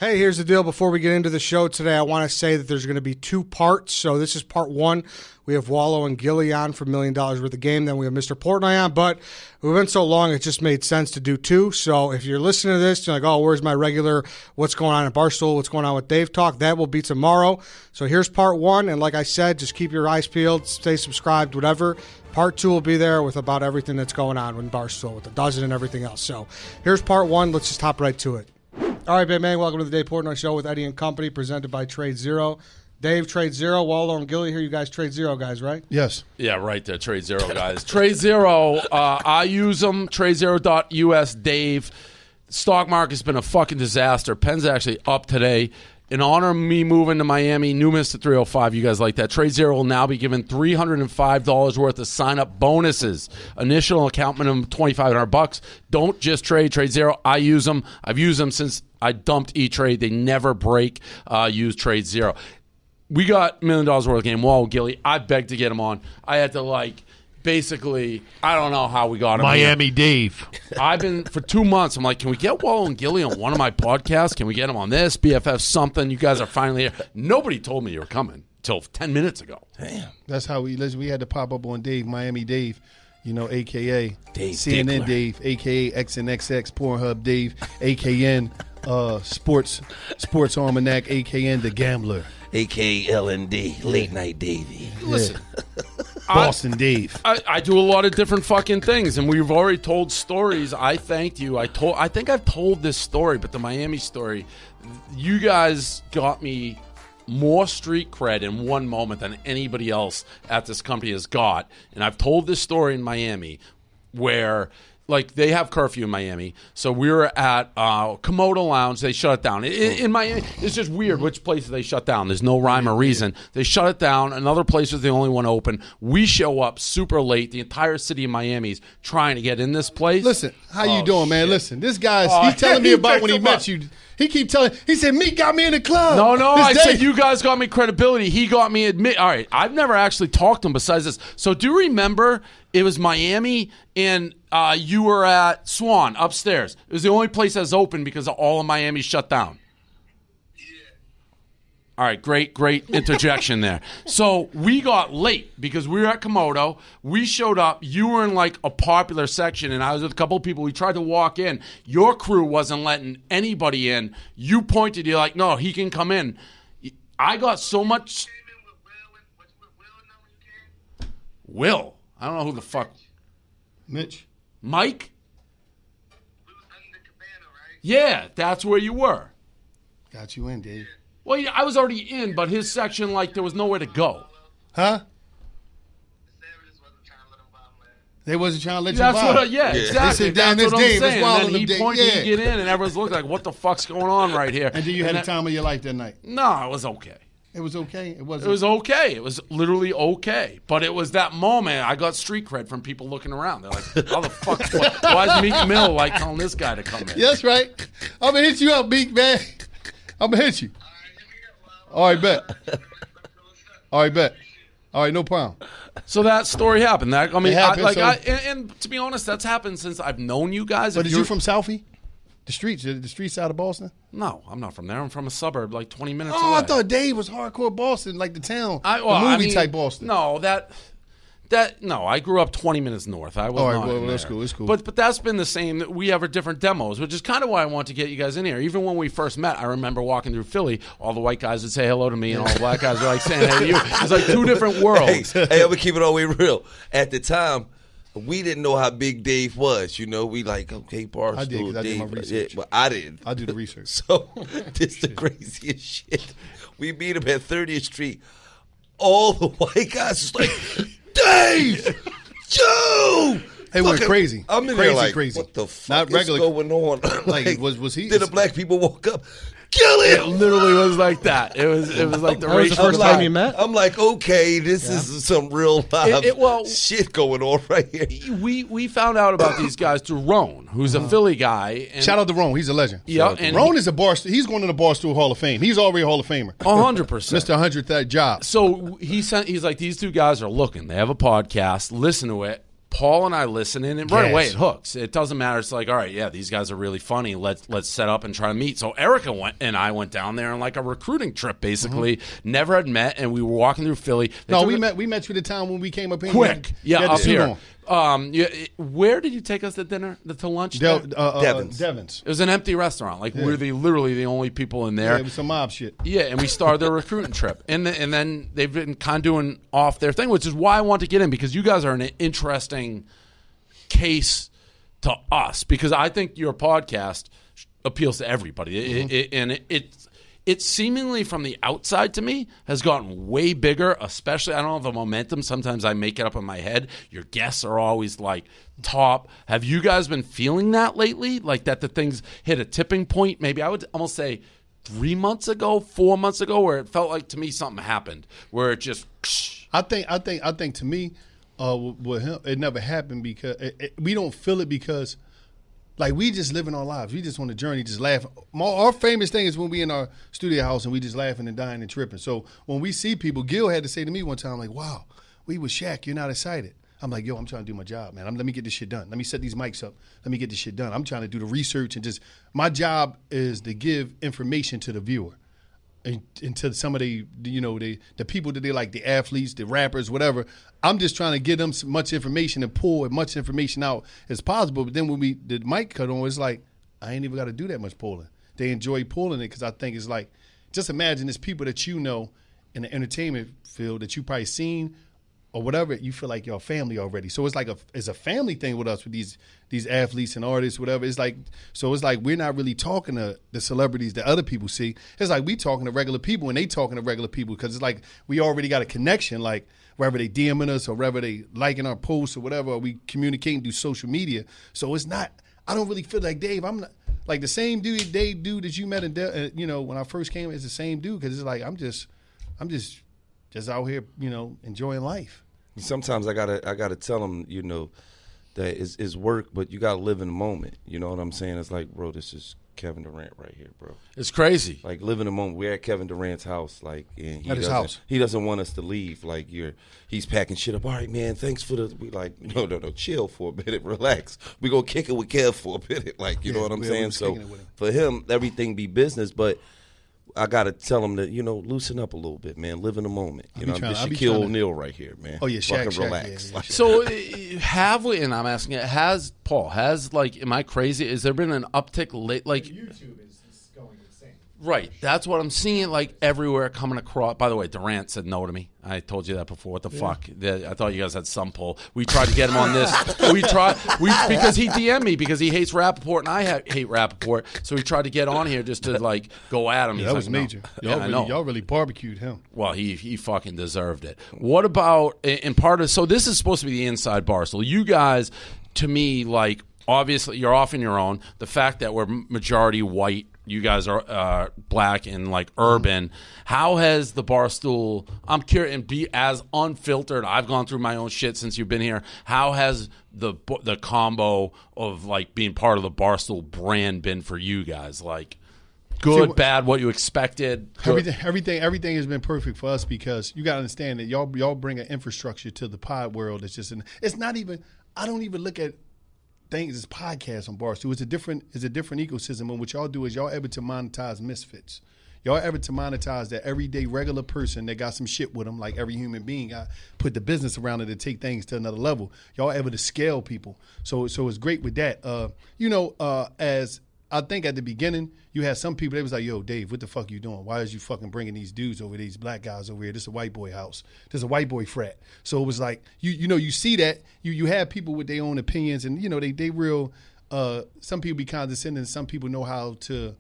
Hey, here's the deal. Before we get into the show today, I want to say that there's going to be 2 parts. So this is part 1. We have Wallow and Gilly on for $1 Million Worth of Game. Then we have Mr. Portnoy on. But we've been so long, it just made sense to do 2. So if you're listening to this, you're like, oh, where's my regular what's going on at Barstool, what's going on with Dave Talk? That will be tomorrow. So here's part 1. And like I said, just keep your eyes peeled, stay subscribed, whatever. Part 2 will be there with about everything that's going on with Barstool, with the dozen and everything else. So here's part 1. Let's just hop right to it. All right, man, welcome to the Dave Portnoy Show with Eddie and Company, presented by Trade Zero. Dave, Trade Zero. Wallow and Gilly here. You guys Trade Zero guys, right? Yes. Yeah, right there, Trade Zero guys. Trade Zero, I use them, TradeZero.us. Dave, stock market's been a fucking disaster. Penn's actually up today. In honor of me moving to Miami, new Mr. 305, you guys like that. Trade Zero will now be given $305 worth of sign-up bonuses. Initial account minimum $2,500. Don't just trade Zero. I use them. I've used them since I dumped E-Trade. They never break. Use Trade Zero. We got $1 million worth of game. Wall, Gilly, I begged to get him on. I had to, basically, I don't know how we got him. Miami Dave. I've been, for 2 months, I'm like, can we get Wallow and Gilly on one of my podcasts? Can we get him on this? BFF something. You guys are finally here. Nobody told me you were coming until 10 minutes ago. Damn. That's how we had to pop up on Dave, Miami Dave, a.k.a. Dave CNN Dickler. Dave, a.k.a. XNXX, Pornhub Dave, a.k.a. Sports Almanac, a.k.a. The Gambler. A.K.A. L&D, Late Night Davey. Listen. Boston Dave. I do a lot of different fucking things, and we've already told stories. I thanked you. I think I've told this story, but the Miami story, you guys got me more street cred in one moment than anybody else at this company has got. And I've told this story in Miami where, they have curfew in Miami. So we were at Komodo Lounge. They shut it down. In Miami, it's just weird which places they shut down. There's no rhyme or reason. They shut it down. Another place was the only one open. We show up super late. The entire city of Miami's trying to get in this place. Listen, how you doing, man? Shit. Listen, this guy's he's telling me about when he met you. He keep telling. He said, "Meek got me in the club." No, I This said day- you guys got me credibility. He got me admit. All right, I've never actually talked to him besides this. So do you remember it was Miami and you were at Swan upstairs? It was the only place that's open because all of Miami shut down. All right, great interjection there. So we got late because we were at Komodo. We showed up. You were in a popular section, and I was with a couple of people. We tried to walk in. Your crew wasn't letting anybody in. You pointed. You're like, no, he can come in. I got so much. Will. I don't know who the fuck. Mitch. Mike? Yeah, that's where you were. Got you in, Dave. Well, yeah, I was already in, but his section, there was nowhere to go. Huh? They wasn't trying to let you That's vibe. what, exactly. They said, "Damn, That's this what I'm Dave, it's saying. wild And on then he them pointed Dave." to get in, and everyone's looking like, what the fuck's going on right here? And then you had the time of your life that night. No, it was okay. It was okay. It wasn't. It was okay. It was literally okay. But it was that moment I got street cred from people looking around. They're like, how the fuck? Why is Meek Mill telling this guy to come in? That's right. I'm going to hit you up, Meek, man. I'm going to hit you. All right, bet. All right, no problem. So that story happened. It happened, and to be honest, that's happened since I've known you guys. But you from Southie? The streets out of Boston? No, I'm not from there. I'm from a suburb 20 minutes Oh, away. I thought Dave was hardcore Boston, like the town, the movie type Boston. No, no, I grew up 20 minutes north. I was All right, not well, in that's there. cool. It's cool. But that's been the same. We have different demos, which is kind of why I want to get you guys in here. Even when we first met, I remember walking through Philly, all the white guys would say hello to me, and all the black guys were saying hey to you. It's 2 different worlds. Hey, I'm going to keep it all the way real. At the time, we didn't know how big Dave was. We okay, Barstool, I did, 'cause I did Dave. my research. Yeah, but I didn't. I do the research. So this is the craziest shit. We meet him at 30th Street. All the white guys was like, Dave! Joe! They went crazy. I'm in Crazy, there crazy. what the fuck Not is regular. going on? Was he? Then the black people walk up, kill It him! literally was like that. It was like the That was the racial first time you met? I'm like, okay, this is some real live well- shit going on right here. We found out about these guys through Roan, who's a Philly guy. And Shout out to Ron. He's a legend. Yeah, and Ron is a Barstool. He's going to the Barstool Hall of Fame. He's already a Hall of Famer. 100%. Mr. 100th job. So he's like, these 2 guys are looking. They have a podcast. Listen to it. Paul and I listen in, and right Yes. away it hooks. It doesn't matter. It's like, all right, yeah, these guys are really funny. Let's set up and try to meet. So Erica and I went down there on like a recruiting trip, basically. Never had met, and we were walking through Philly. No, we met you the time when we came up here. Quick. You had Up the suit here. on. Where did you take us to dinner, to lunch? there? Devon's. It was an empty restaurant. Like, we're literally the only people in there. Yeah, it was some mob shit. Yeah, and we started their recruiting trip. And then they've been kind of doing off their thing, which is why I want to get in, because you guys are an interesting case to us, because I think your podcast appeals to everybody. It seemingly from the outside to me has gotten way bigger, especially, I don't know, the momentum. Sometimes I make it up in my head. Your guests are always like top. Have you guys been feeling that lately? Like that the things hit a tipping point? Maybe I would almost say 3 months ago, 4 months ago, where it felt like to me something happened, where it just. I think to me, with him, it never happened because we don't feel it because. Like, we just living our lives. We just on the journey, just laughing. Our famous thing is when we in our studio house and we just laughing and dying and tripping. So when we see people, Gil had to say to me one time, like, wow, we with Shaq, you're not excited. I'm like, yo, I'm trying to do my job, man. Let me get this shit done. Let me set these mics up. Let me get this shit done. I'm trying to do the research and just, my job is to give information to the viewer. And to some of the people that they like, the athletes, the rappers, whatever. I'm just trying to get them as much information and pull as much information out as possible. But then when the mic cut on, it's like, I ain't even got to do that much pulling. They enjoy pulling it because I think it's like, just imagine there's people that you know in the entertainment field that you probably seen or whatever, you feel like you're a family already. So it's like it's a family thing with us, with these athletes and artists, whatever. It's like we're not really talking to the celebrities that other people see. It's like we talking to regular people and they talking to regular people because it's like we already got a connection, like wherever they DMing us or wherever they liking our posts or whatever, or we communicating through social media. So it's not, I don't really feel like Dave, I'm not, like the same dude that you met in, when I first came, it's the same dude because it's like I'm just out here, enjoying life. Sometimes I gotta tell them, that it's work, but you gotta live in the moment. You know what I'm saying? It's like, bro, this is Kevin Durant right here, bro. It's crazy. Like, live in the moment. We're at Kevin Durant's house, like, and at his house. He doesn't want us to leave. Like, he's packing shit up. All right, man. Thanks for the. We like, no. Chill for a minute. Relax. We gonna kick it with Kev for a minute. Like, you know what I'm saying? So for him, everything be business, but I got to tell him to, loosen up a little bit, man. Live in the moment. This Shaquille O'Neal right here, man. Oh, yeah, Shaq. Fucking relax. Yeah. So have we, and I'm asking it, am I crazy? Has there been an uptick late? Like, YouTube is going insane. Right. That's what I'm seeing, like, everywhere coming across. By the way, Durant said no to me. I told you that before. What the fuck? I thought you guys had some pull. We tried to get him on this. Because he DM'd me because he hates Rappaport and I hate Rappaport. So we tried to get on here just to, like, go at him. Yeah, that was major. No. Y'all really barbecued him. Well, he fucking deserved it. What about, in part of, so this is supposed to be the inside Barstool. You guys, to me, like, obviously you're off in your own. The fact that we're majority white, you guys are black and like urban. How has the Barstool? I'm curious, and be as unfiltered. I've gone through my own shit since you've been here. How has the combo of like being part of the Barstool brand been for you guys? Like, good, bad, what you expected? Everything has been perfect for us because you got to understand that y'all bring an infrastructure to the pod world. It's not even. I don't even look at things as podcasts on Barstool. It's a different ecosystem. And what y'all do is y'all able to monetize misfits. Y'all able to monetize that everyday regular person that got some shit with them, like every human being. Got put the business around it to take things to another level. Y'all able to scale people. So it's great with that. As I think at the beginning, you had some people, they was like, yo, Dave, what the fuck you doing? Why is you fucking bringing these dudes over, these black guys over here? This is a white boy house. This is a white boy frat. So it was like, you see that. You have people with their own opinions and, they real, some people be condescending. Some people know how to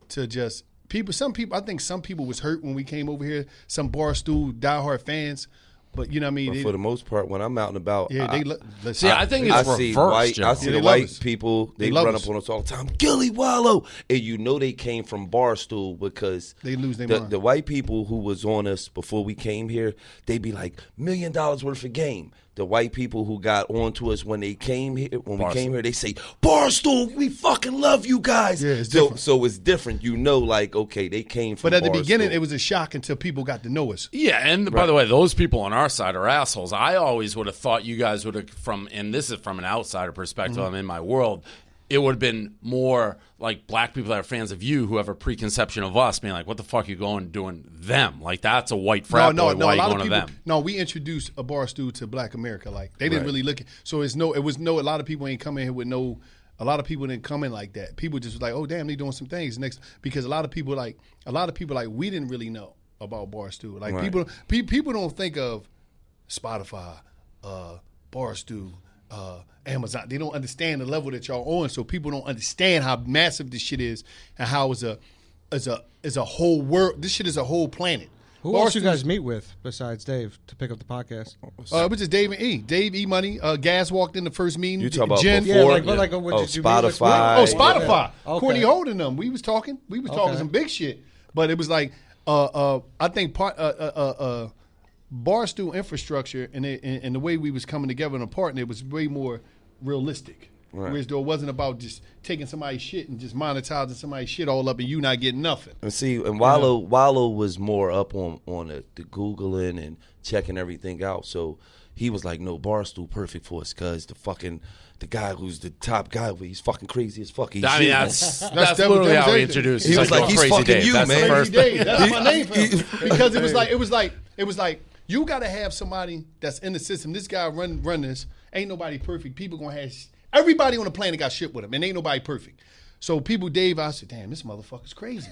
just, I think some people was hurt when we came over here. Some Barstool diehard fans. But you know what I mean? But for the most part, when I'm out and about, I think it's reversed. I see the white people, they run up on us all the time, Gilly Wallow. And they came from Barstool because they lose their mind. The white people who was on us before we came here, they be like, $1 million worth of game. The white people who got on to us when we came here, they say, Barstool, we fucking love you guys. Yeah, it's different. So it's different. Like, okay, they came from But at the Barstool. beginning, it was a shock until people got to know us. Yeah, and by the way, those people on our our side are assholes. I always would have thought you guys would have, and this is from an outsider perspective, I'm in my world, it would have been more like black people that are fans of you who have a preconception of us being like, what the fuck are you going doing them? Like, that's a white frat boy. Why are you going to them? No, we introduced a Barstool to Black America. Like, they didn't really look at, so a lot of people ain't come in here with no, a lot of people didn't come in like that. People just was like, oh, damn, they doing some things next, because a lot of people we didn't really know about Barstool. Like, people don't think of Spotify, Barstool, Amazon. They don't understand the level that y'all on, so people don't understand how massive this shit is and how it's a whole world. This shit is a whole planet. Who else you guys meet with besides Dave to pick up the podcast? It was just Dave and E. Dave, E Money. Gas walked in the first meeting. You talking about Jen, before? Spotify. Spotify. Okay. Courtney Holden them. We was talking talking some big shit. But it was like I think Barstool infrastructure and the way we was coming together in a partner, it was way more realistic. Right. Whereas though it wasn't about just taking somebody's shit and just monetizing somebody's shit all up and you not getting nothing. And see, and Wallow was more up on the Googling and checking everything out. So he was like, no, Barstool perfect for us because the guy who's the top guy, he's fucking crazy as fuck. That's literally how he introduced. He was like, he's fucking Dave. You, that's man. Crazy Dave. That's my name for him. Because it was like you got to have somebody that's in the system. This guy run this. Ain't nobody perfect. People gonna have everybody on the planet got shit with him, and ain't nobody perfect. So people, Dave, I said, damn, this motherfucker's crazy.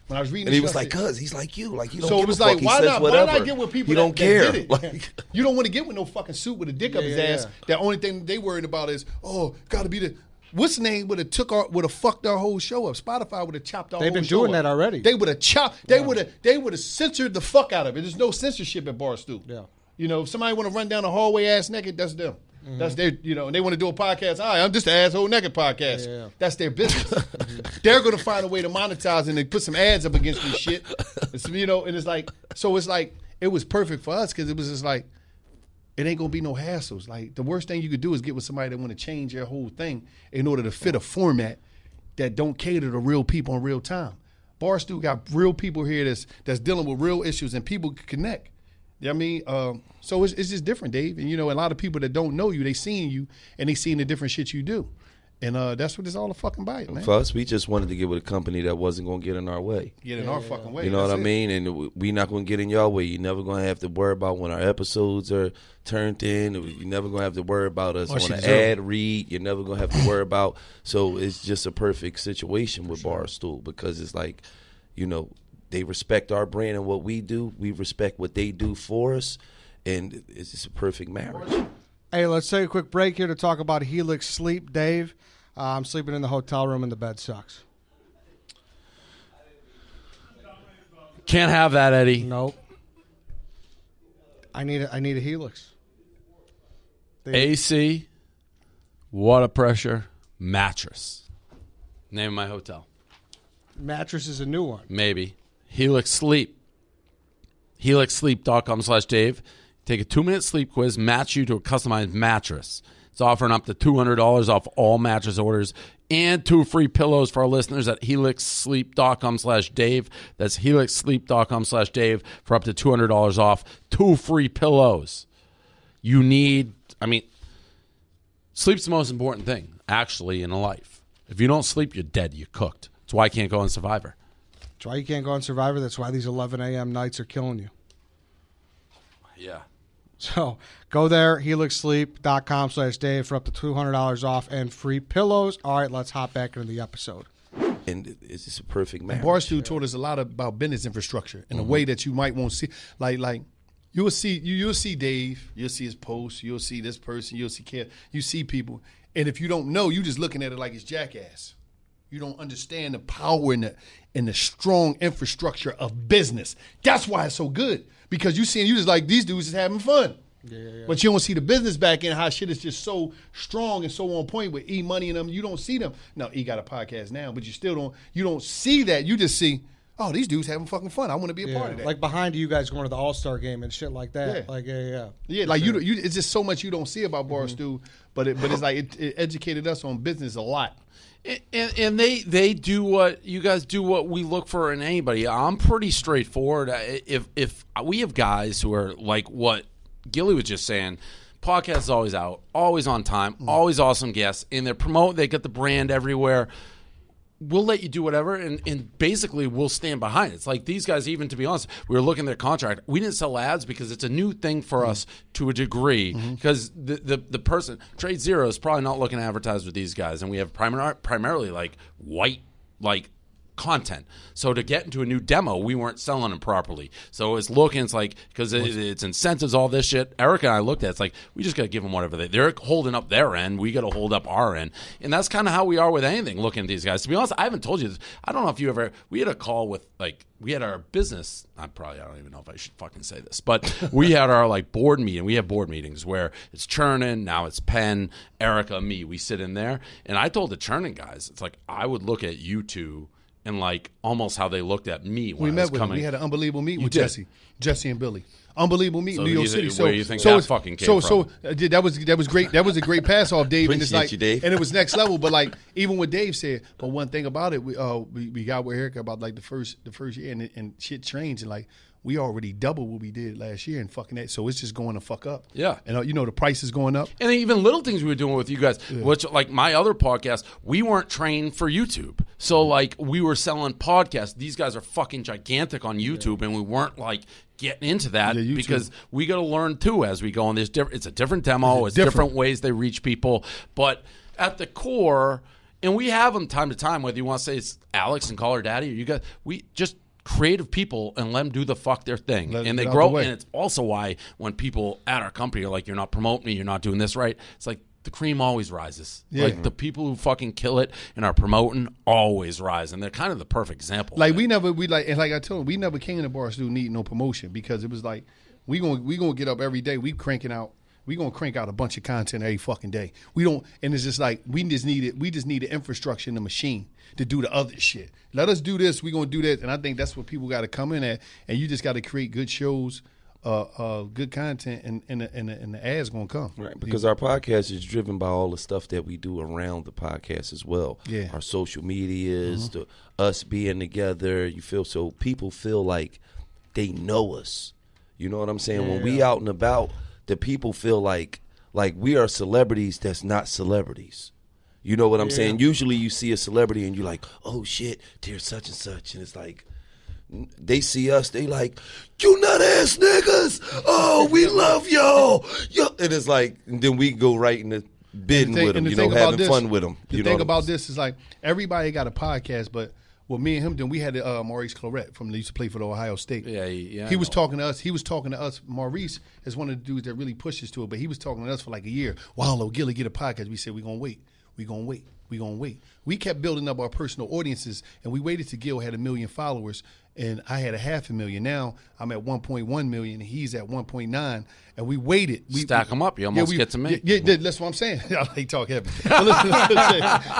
When I was reading, and he was like, "Cuz he's like you, like you don't." So give it was a like, fuck. why not get with people don't that care? Did it? Like, you don't want to get with no fucking suit with a dick up his ass. The only thing they worried about is, oh, got to be the. What's the name would have fucked our whole show up? Spotify would have chopped our whole show up. They've been doing that already. They would have chopped. They would have censored the fuck out of it. There's no censorship at Barstool. Yeah. You know, if somebody want to run down the hallway ass naked, that's them. Mm-hmm. That's their, and they want to do a podcast. All right, I'm just an asshole naked podcast. Yeah. That's their business. They're going to find a way to monetize and they put some ads up against this shit. And it's like, so it's like, it was perfect for us because it was just like, it ain't going to be no hassles. Like, the worst thing you could do is get with somebody that want to change their whole thing in order to fit a format that don't cater to real people in real time. Barstool got real people here that's dealing with real issues and people can connect. You know what I mean? So it's just different, Dave. And, a lot of people that don't know you, they seeing you and they seeing the different shit you do. And that's what it's all fucking about, man. For us, we just wanted to get with a company that wasn't going to get in our way. Get in our fucking way. You know what I mean? And we not going to get in your way. You're never going to have to worry about when our episodes are turned in. You're never going to have to worry about us on an ad read. You're never going to have to worry about. So it's just a perfect situation with Barstool because it's like, they respect our brand and what we do. We respect what they do for us. And it's just a perfect marriage. Hey, let's take a quick break here to talk about Helix Sleep, Dave. I'm sleeping in the hotel room and the bed sucks. Can't have that, Eddie. Nope. I need a Helix. AC, water pressure, mattress. Name of my hotel. Mattress is a new one. Maybe. Helix Sleep. HelixSleep.com/Dave. Take a 2-minute sleep quiz, match you to a customized mattress. It's offering up to $200 off all mattress orders and 2 free pillows for our listeners at HelixSleep.com/Dave. That's HelixSleep.com/Dave for up to $200 off. 2 free pillows. Sleep's the most important thing, actually, in a life. If you don't sleep, you're dead. You're cooked. That's why I can't go on Survivor. That's why you can't go on Survivor. That's why these 11 a.m. nights are killing you. Yeah. So go there, helixsleep.com/Dave for up to $200 off and free pillows. All right, let's hop back into the episode. And it's just a perfect marriage. Barstool taught us a lot about business infrastructure in a way that you might won't see. Like you'll see Dave, you'll see his posts, you'll see this person, you'll see Kev, you see people, and if you don't know, you just looking at it like it's jackass. You don't understand the power and the strong infrastructure of business. That's why it's so good. Because you just like these dudes is having fun. Yeah. But you don't see the business back end, how shit is just so strong and so on point with E Money and them. You don't see them. No, E got a podcast now, but you don't see that. You just see, oh, these dudes having fucking fun. I want to be a part of that. Like behind you guys going to the All-Star game and shit like that. Yeah. Like, yeah. Yeah, like sure. It's just so much you don't see about Barstool, but it's like it educated us on business a lot. And they do what you guys do, what we look for in anybody. I'm pretty straightforward. If we have guys who are like what Gilly was just saying, podcast is always out, always on time, always awesome guests, and they get the brand everywhere. We'll let you do whatever, and basically we'll stand behind it. It's like these guys, even to be honest, we were looking at their contract. We didn't sell ads because it's a new thing for us to a degree. Because the person, Trade Zero, is probably not looking to advertise with these guys, and we have primarily like white content. So to get into a new demo, we weren't selling them properly. So it's like, because it's incentives, all this shit. Eric and I looked at it, it's like, we just got to give them whatever they're holding up their end. We got to hold up our end. And that's kind of how we are with anything, looking at these guys. To be honest, I haven't told you this. I don't know if we had a call with, we had our business, I don't even know if I should fucking say this, but we had our board meeting. We have board meetings where it's Chernin, now it's Penn, Erica, me. We sit in there. And I told the Chernin guys, it's like, I would look at you two and almost how they looked at me when I was coming. We had an unbelievable meeting with Jesse and Billy. Unbelievable meeting in New York City. Where do you think that fucking came from? That was great. That was a great pass off, Dave. Appreciate you, Dave. And it was next level. But even what Dave said. But one thing about it, we got with Erica about the first year, and shit changed, and we already doubled what we did last year and fucking that. So it's just going to fuck up. Yeah. And the price is going up. And even little things we were doing with you guys, which my other podcast, we weren't trained for YouTube. So we were selling podcasts. These guys are fucking gigantic on YouTube, and we weren't getting into that because we got to learn too as we go. And it's a different demo. It's different ways they reach people. But at the core, and we have them time to time, whether you want to say it's Alex and Call Her Daddy or you guys, we just creative people and let them do the fuck their thing. And they grow. And it's also why when people at our company are like, you're not promoting me, you're not doing this right, it's like the cream always rises. Yeah. The people who fucking kill it and are promoting always rise. And they're kind of the perfect example. And like I told him, we never came to Barstool need no promotion because it was like, we gonna get up every day. We gonna crank out a bunch of content every fucking day. And it's just like we just need the infrastructure and the machine to do the other shit. Let us do this, we're gonna do that. And I think that's what people gotta come in at. And you just gotta create good shows, good content, and the ads gonna come. Right, because our podcast is driven by all the stuff that we do around the podcast as well. Yeah. Our social medias, us being together, people feel like they know us. You know what I'm saying? When we out and about, the people feel like we are celebrities that's not celebrities. You know what I'm saying? Usually you see a celebrity and you're like, oh shit, there's such and such. And it's like, they see us, they like, you nut ass niggas. Oh, we love y'all. And it's like, and then we go right in the bidding with them, having fun with them. The thing about this is everybody got a podcast, but with me and him, then we had Maurice Clarett they used to play for the Ohio State. Yeah. He was talking to us. He was talking to us. Maurice is one of the dudes that really pushes to it, but he was talking to us for a year. Wallow, Gilly, get a podcast. We said, we're going to wait. We're going to wait. We kept building up our personal audiences, and we waited till Gil had 1 million followers, and I had 500,000. Now I'm at 1.1 million, and he's at 1.9, and we waited. Stack them up. You almost get to me. Yeah, that's what I'm saying. He talk heavy. He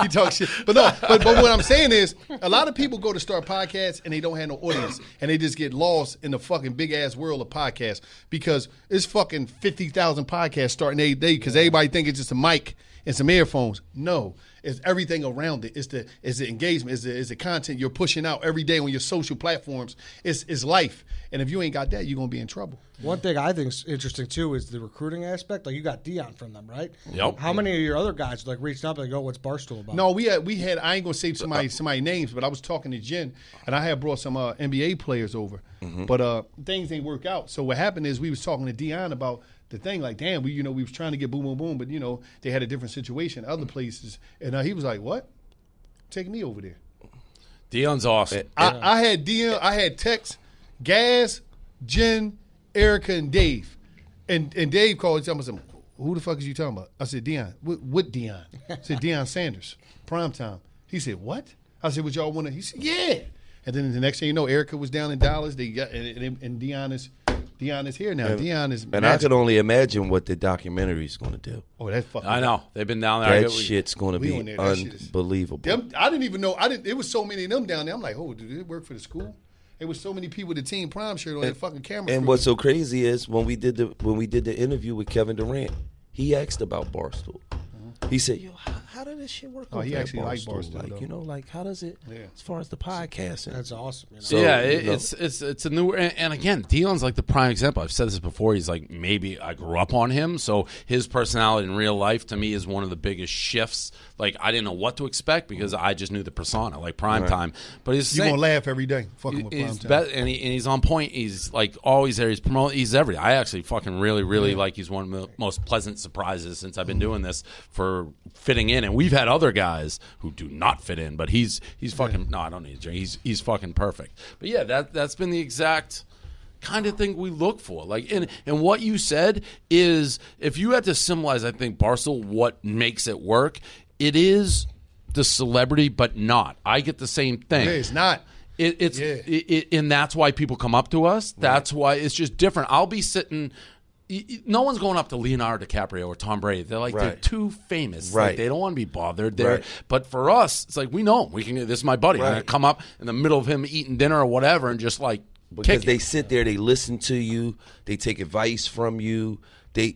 talk shit. But what I'm saying is, a lot of people go to start podcasts, and they don't have no audience, and they just get lost in the fucking big-ass world of podcasts because it's fucking 50,000 podcasts starting every day because everybody think it's just a mic and some earphones. No, it's everything around it. It's the engagement. It's the content you're pushing out every day on your social platforms. It's life. And if you ain't got that, you're going to be in trouble. One thing I think is interesting, too, is the recruiting aspect. You got Dion from them, right? Yep. How many of your other guys reached up and go, what's Barstool about? No, we had I ain't going to say somebody names, but I was talking to Jen, and I had brought some NBA players over. Mm-hmm. But things ain't work out. So what happened is we was talking to Dion about the thing, damn, we was trying to get boom, boom, boom, but, they had a different situation other places. And he was like, what? Take me over there. Dion's awesome. I had Dion, I had Tex, Gaz, Jen, Erica, and Dave. And Dave called and said, who the fuck is you talking about? I said, Dion. What Dion? I said, Deion Sanders, primetime. He said, what? I said, would y'all want to? He said, yeah. And then the next thing you know, Erica was down in Dallas. They got and Dion is here now. Dion is and I could only imagine what the documentary is going to do. Oh, that's fucking. I know they've been down there. That shit's going to be unbelievable. I didn't even know. It was so many of them down there. I'm like, oh, did it work for the school? It was so many people with the Team Prime shirt on their fucking camera. And what's so crazy is when we did the interview with Kevin Durant, he asked about Barstool. He said, yo, how did this shit work? Oh, he actually likes Barstool? Barstool, Like, you know, like how does it as far as the podcast? That's awesome. You know? So, yeah, it's a new and again, Dion's like the prime example. I've said this before. He's like, maybe I grew up on him, so his personality in real life to me is one of the biggest shifts. Like I didn't know what to expect because I just knew the persona, like primetime. But he's gonna laugh every day, fucking with primetime. And he's on point. He's like always there. He's promoting. He's everything. I actually fucking really like. He's one of the most pleasant surprises since I've been doing this for fitting in. And we've had other guys who do not fit in, but he's fucking. No, I don't need a drink. He's fucking perfect. But yeah, that's been the exact kind of thing we look for. Like, and what you said is, if you had to symbolize, I think Barstool, what makes it work, it is the celebrity, but not. I get the same thing. Yeah, it's not. And that's why people come up to us. That's why it's just different. I'll be sitting. No one's going up to Leonardo DiCaprio or Tom Brady. They're like they're too famous. Like, they don't want to be bothered. But for us, it's like we know him. We can. This is my buddy. I'm gonna come up in the middle of him eating dinner or whatever, and just like because they sit there, they listen to you, they take advice from you. They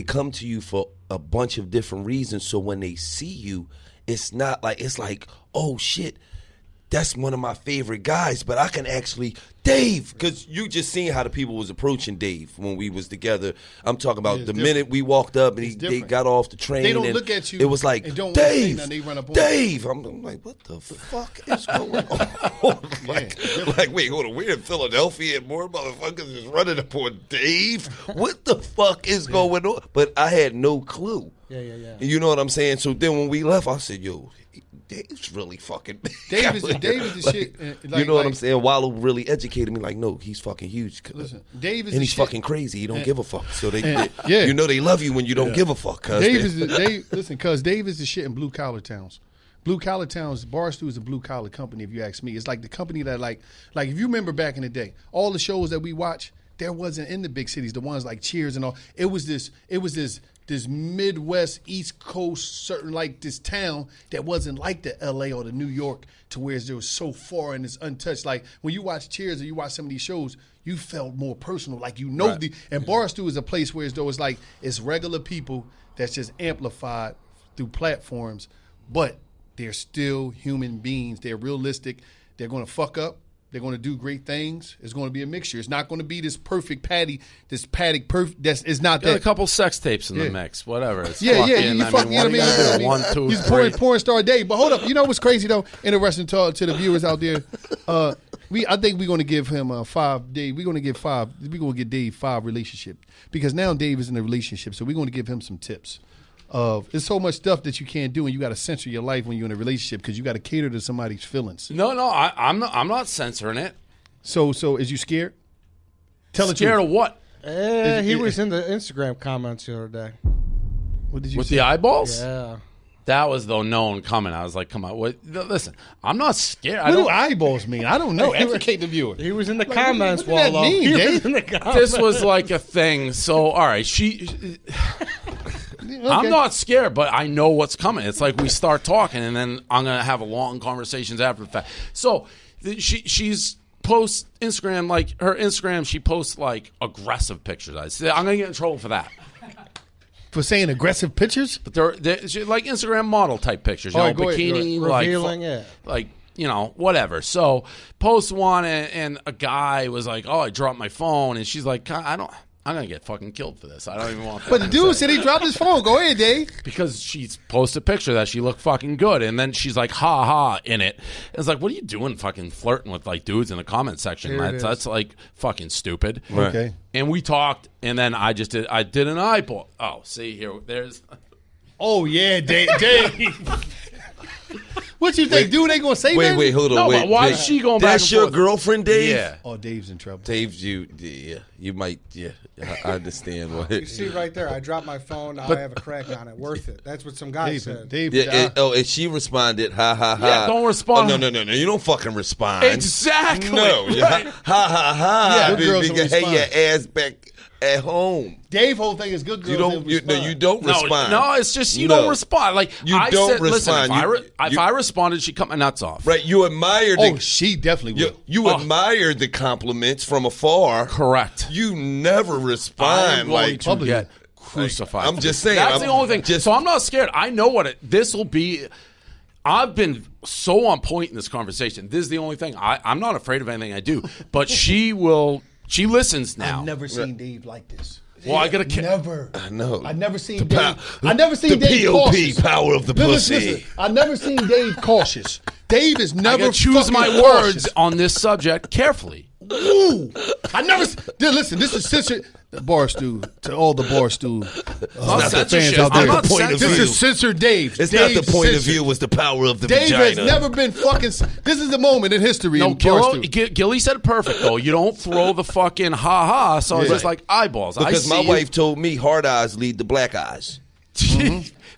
come to you for a bunch of different reasons. So when they see you, it's not like it's like, oh shit, that's one of my favorite guys. But I can actually Dave, because you just seen how the people was approaching Dave when we was together. I'm talking about the minute we walked up and they got off the train. They don't look at you. It was like Dave. They run up on Dave. I'm like, what the fuck is going on? like, wait, hold on. We're in Philadelphia and more motherfuckers is running up on Dave. What the fuck is going on? But I had no clue. Yeah. You know what I'm saying? So then when we left, I said, yo, Dave's really fucking Dave is the shit. You know what I'm saying? Wallow really educated me. Like, no, he's fucking huge. Listen, Dave is and the he's shit. fucking crazy. He don't give a fuck. So they yeah. you know they love you when you don't give a fuck. Cause Dave is the shit in blue collar towns. Blue collar towns, Barstool is a blue collar company. If you ask me, it's like the company that like if you remember back in the day, all the shows that we watch, there wasn't in the big cities. The ones like Cheers and all. It was this Midwest, East Coast, certain like this town that wasn't like the LA or the New York to where it was so far and it's untouched. Like when you watch Cheers or you watch some of these shows, you felt more personal. Like and Barstool is a place where it's like it's regular people that's just amplified through platforms, but they're still human beings. They're realistic. They're going to fuck up. They're going to do great things. It's going to be a mixture. It's not going to be this perfect patty, perfect. It's not that. Got a couple sex tapes in the mix, whatever. It's you fucking, you know what I mean? 1, 2, He's 3. porn star Dave. But hold up, you know what's crazy though? Interesting to the viewers out there. I think we're going to give him 5. Dave, we're going to give 5. We're going to give Dave 5 relationship because now Dave is in a relationship, so we're going to give him some tips. There's so much stuff that you can't do, and you got to censor your life when you're in a relationship because you got to cater to somebody's feelings. No, I'm not censoring it. So is you scared? Tell the truth. Scared of what? He was in the Instagram comments the other day. What did you With say? the eyeballs? Yeah. That was the known comment. I was like, come on. Listen, I'm not scared. What do eyeballs mean? I don't know. Educate the viewer. He was in the comments, what did that Wallow. mean, He Dave? was in the comments. This was like a thing. So, all right, I'm not scared, but I know what's coming. It's like we start talking, and then I'm going to have a long conversations after the fact. So she's posts Instagram, like her Instagram, she posts like aggressive pictures. I say I'm going to get in trouble for that. For saying aggressive pictures? But they're like Instagram model type pictures, you know, bikini, revealing, like you know, whatever. So post one, and a guy was like, "Oh, I dropped my phone," and she's like, I'm gonna get fucking killed for this. I don't even want. But the dude said he dropped his phone. Go ahead, Dave. Because she's posted a picture that she looked fucking good, and then she's like, "Ha ha!" in it. It's like, what are you doing, fucking flirting with like dudes in the comment section? That's like fucking stupid. Right. Okay. And we talked, and then I did an eyeball. Oh, see here, there's. Oh yeah, Dave. What you think, dude? Ain't gonna say that? Wait, hold on. No, wait, but why is she going back? That's your girlfriend, Dave? Yeah. Oh, Dave's in trouble. Dave's you might, I understand. You see right there, I dropped my phone, now I have a crack on it. Worth it. That's what some guy said. Dave, and she responded, ha, ha, ha. Yeah, don't respond. Oh, no, you don't fucking respond. Exactly. No. Right. Ha, ha, ha. Yeah, good girls don't Hey, respond. your ass back at home. Dave whole thing is good girls. You don't respond. No, it's just you don't respond. Like I don't said, respond. Listen, if I responded, she'd cut my nuts off. Right, you admired she definitely will. You admired the compliments from afar. Correct. You never respond. I'm going to get crucified. I'm just saying. That's the only thing. So I'm not scared. I know what this will be. I've been so on point in this conversation. This is the only thing. I'm not afraid of anything I do. But she listens now. I've never seen Dave like this. Well, I got to never. I know. I've never seen Dave. I've never seen the Dave POP cautious. power of the pussy. Listen, I've never seen Dave cautious. Dave is never. I choose my words on this subject carefully. Ooh, I never. Listen, this is censored. Barstool to all the Barstool fans out there. This is censored Dave. It's not the point of view. It's the power of the Dave vagina. has never been fucking. This is the moment in history. No, in Barstool. Gilly said it perfect though. You don't throw the fucking ha. So it's just like eyeballs. Because my wife told me hard eyes lead to black eyes.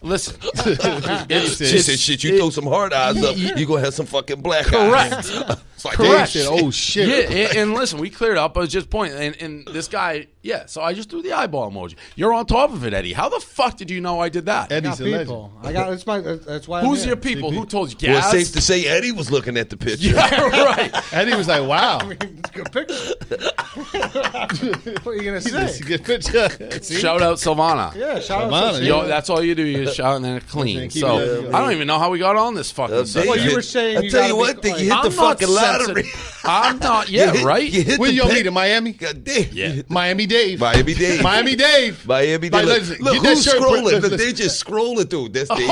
Listen, she said, "Shit, you throw some hard eyes up, you gonna have some fucking black eyes." Correct. Like, Correct. Said, oh shit. Yeah, and listen, we cleared up. I was just pointing, and this guy, so I just threw the eyeball emoji. You're on top of it, Eddie. How the fuck did you know I did that? Eddie's a people. legend. That's why. Who's your people? Who told you? Well, Gaz? it's safe to say Eddie was looking at the picture. Yeah, right. Eddie was like, "Wow, It's a good picture. What are you gonna say? it's a good picture." Shout out Silvana. Yeah, shout Silvana, out. Yo, that's all you do. You shout and then it clean. keep So it- I don't even know how we got on this fucking subject. Well, you were saying I you tell you gotta what, be- you hit I'm the not fucking lottery. sensitive. I'm not. Yeah, right. You hit Where the y'all pet- meet in Miami? God damn. Yeah. Miami Dave. Miami Dave. Miami Dave. Miami Dave. Like, Look, listen, look get that who's shirt, scrolling. listen, Look, listen. they just scrolling through. That's Dave.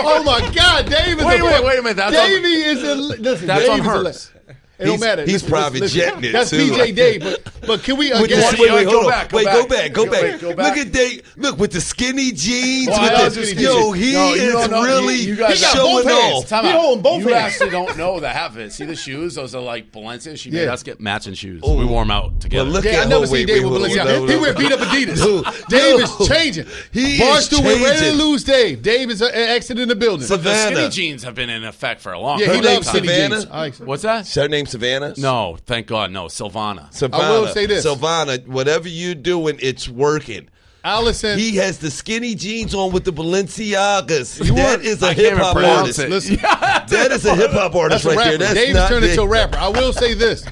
Oh my God, Dave is Wait a a minute. That's on- Davey is a listen. That's Dave on is a hers. It don't matter. He's private jetting it, That's too. PJ Dave. But can we With again? the, wait, Go hold on. back, go Wait, back. go back. Go back. Look at Dave. Look with the skinny jeans. Oh, I love with skinny the, yo, jeans. he No, you is don't know. really You guys He got showing both hands. off. Time He out. holding both You hands. actually don't know that half of it. See the shoes? Those are like Balenciaga. She made Yeah. us get matching shoes. We wore them out together. Well, look Yeah, I at never oh, seen wait, Dave wait, with hold on. Balenciaga. No, He no. wear beat up Adidas. No. Dave No. is changing. He is Barstool, we're ready to changing. lose Dave. Dave is exiting the building. But the skinny Savannah. jeans have been in effect for a long Yeah, time. he Her loves name's skinny Savannah? jeans. I like that. What's that? Is her name Savannah? No, thank God, no. Silvana. Savannah. I will say this. Savannah, whatever you're doing, it's working. Allison. He has the skinny jeans on with the Balenciagas. You That were- is a I can't hip hop even pronounce artist. it. Listen. That is a hip hop artist That's a right rapper. there. That's Dave not has turned big. into a rapper. I will say this.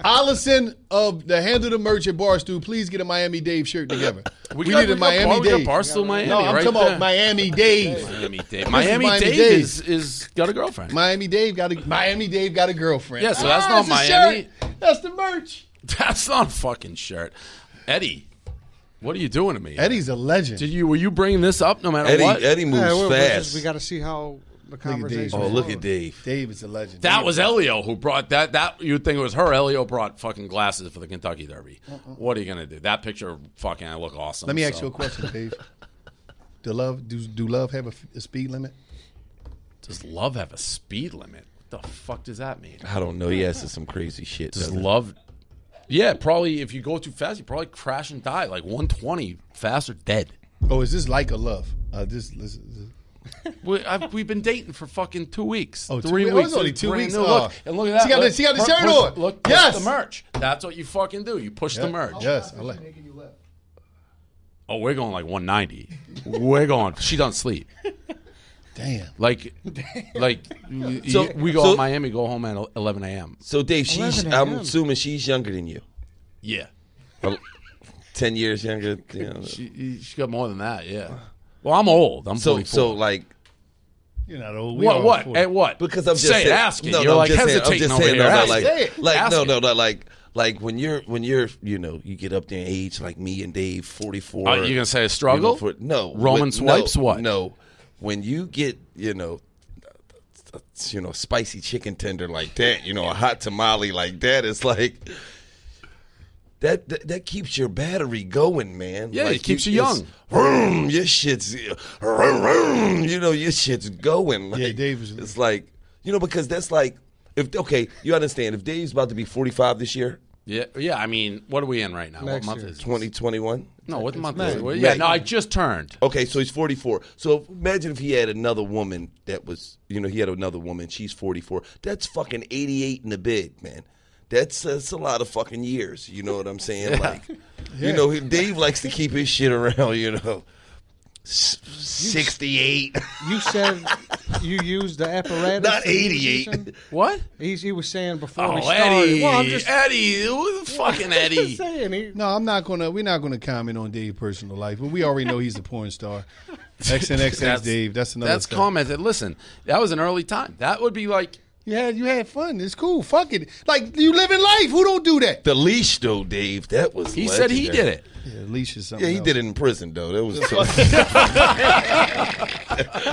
Allison of the Handle the Merch at Barstool, please get a Miami Dave shirt together. We need a Miami Dave. Barstool, Miami. No, I'm right talking there. about Miami Dave. Miami Dave. is Miami Miami Dave Dave. is got a girlfriend. Miami Dave got a girlfriend. Yeah, so that's not it's a Miami. shirt. That's the merch. That's not a fucking shirt. Eddie, what are you doing to me? Eddie's a legend. Were you bringing this up no matter what? Eddie moves Yeah, fast. we got to see how the Dave. conversation. Oh, look at Dave. Dave is a legend. That was Elio who brought that. That you'd think it was her. Elio brought fucking glasses for the Kentucky Derby. What are you gonna do? That picture, fucking, I look awesome. Let me ask you a question, Dave. Do love have a speed limit? Does love have a speed limit? What the fuck does that mean? I don't know. He has some crazy shit. Does doesn't he? love? Yeah, probably. If you go too fast, you probably crash and die. Like 120, fast or dead. Oh, is this like a love? We've been dating for fucking 2 weeks. Oh, 2 3 weeks? weeks. Oh, it's only It's 2 brand weeks? new. Oh. Look, and look at that. She got the shirt on. Look, push Yes. the merch. That's what you fucking do. You push the merch. Yes, I like. Oh, we're going like 190. We're going. She doesn't sleep. Damn. Like, So- we go so- to Miami, go home at 11 a.m. So, Dave, she's. 11 I'm a.m. assuming she's younger than you. Yeah. 10 years younger. You know. She got more than that, yeah. Well, I'm old. I'm 44. So like. You're not old. We all What? 40. At what? Because I'm just Say it, saying, ask it. No, You're I'm like just saying- hesitating I'm just over saying, here. no, Ask like, it. like Ask no, it. no, no, like when you're, you know, you get up there in age, like me and Dave, 44. Oh, you gonna say a struggle? No, Roman when- swipes. no, What? No, when you get, you know, spicy chicken tender like that, you know, a hot tamale like that, it's like. That keeps your battery going, man. Yeah, like it keeps you young. Your shit's, you know, your shit's going. Like, Yeah, Dave was- It's like, you know, because that's like, you understand, if Dave's about to be 45 this year, Yeah. I mean, what are we in right now? Next what month year. is it? 2021. No, what month May. is it? May. Yeah, no, I just turned. Okay, so he's 44. So imagine if he had another woman that was, you know, he had another woman, she's 44. That's fucking 88 in the bed, man. That's a lot of fucking years. You know what I'm saying? Like, you know, Dave likes to keep his shit around. You know, 68. You said you used the apparatus. Not 88. What? He was saying before we Oh, started. Eddie. Well, I'm just Eddie. Who the fucking Eddie? saying. No, we're not gonna comment on Dave's personal life, but we already know he's a porn star. XNXX Dave. That's another. That's stuff. commented. Listen, that was an early time. That would be like. Yeah, you had fun. It's cool. Fuck it. Like, you live in life. Who don't do that? The leash, though, Dave, that was He said he did it. Yeah, leash is something. Yeah, he else. did it in prison, though. That was totally,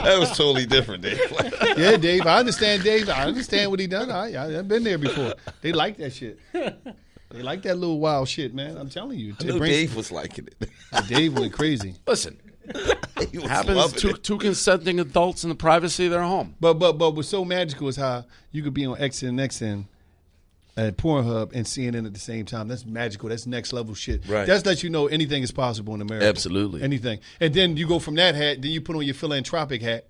that was totally different, Dave. Yeah, Dave. I understand, Dave. I understand what he done. I've been there before. They like that shit. They like that little wild shit, man. I'm telling you. I know Dave was liking it. Dave went crazy. Listen, He was happens loving to it. two consenting adults in the privacy of their home. But what's so magical is how you could be on XN at Pornhub and CNN at the same time. That's magical. That's next level shit. Right. That lets you know anything is possible in America. Absolutely. Anything. And then you go from that hat, then you put on your philanthropic hat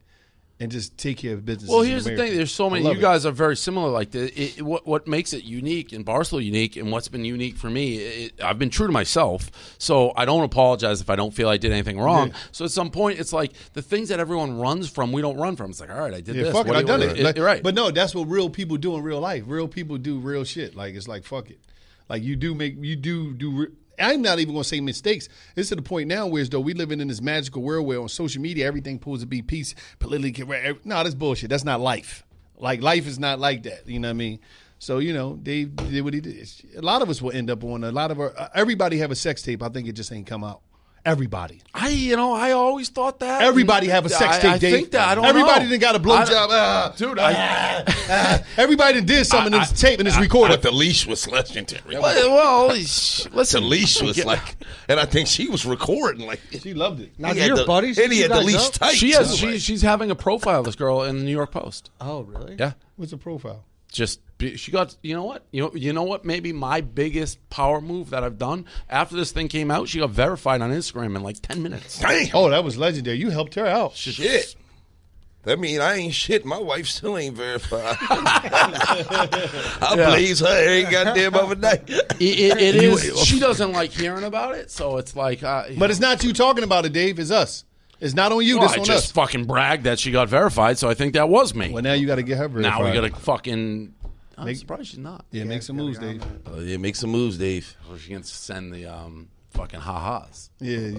and just take care of business. Well, here's the thing. There's so many. I love You guys are very similar. Like what makes it unique and Barstool unique, and what's been unique for me. I've been true to myself, so I don't apologize if I don't feel I did anything wrong. Yeah. So at some point, it's like the things that everyone runs from, we don't run from. It's like, all right, I did this. Fuck it, I done it. Like, right. But no, that's what real people do in real life. Real people do real shit. Like, it's like, fuck it. Like, you do. I'm not even going to say mistakes. It's to the point now where as though we living in this magical world where on social media everything pulls to be peace, politically correct. No, that's bullshit. That's not life. Like, life is not like that. You know what I mean? So, Dave did what he did. A lot of us will end up on everybody have a sex tape. I think it just ain't come out. Everybody. I always thought that. Everybody have a sex tape, Dave. I think that. I don't Everybody know. done got a blowjob. Dude, everybody did something in this tape and it's recorded. But the leash was legendary. well, listen. The leash was like, and I think she was recording like. She loved it. Now, your buddies, and he had the you guys leash up? tight. She's having a profile. This girl in the New York Post. Oh, really? Yeah. What's the profile? She got. You know what? You know what? Maybe my biggest power move that I've done after this thing came out. She got verified on Instagram in like 10 minutes. Damn. Oh, that was legendary. You helped her out. Shit. That mean I ain't shit. My wife still ain't verified. I blaze her every goddamn other night. It is. She doesn't like hearing about it, so it's like. But it's not you talking about it, Dave. It's us. It's not on you. Well, This I on just us. fucking bragged that she got verified, so I think that was me. Well, now you got to get her verified. Now we got to fucking. I'm surprised she's not. Yeah, make some moves, Dave. Yeah, make some moves, Dave. Or she can send the fucking ha-has. Yeah,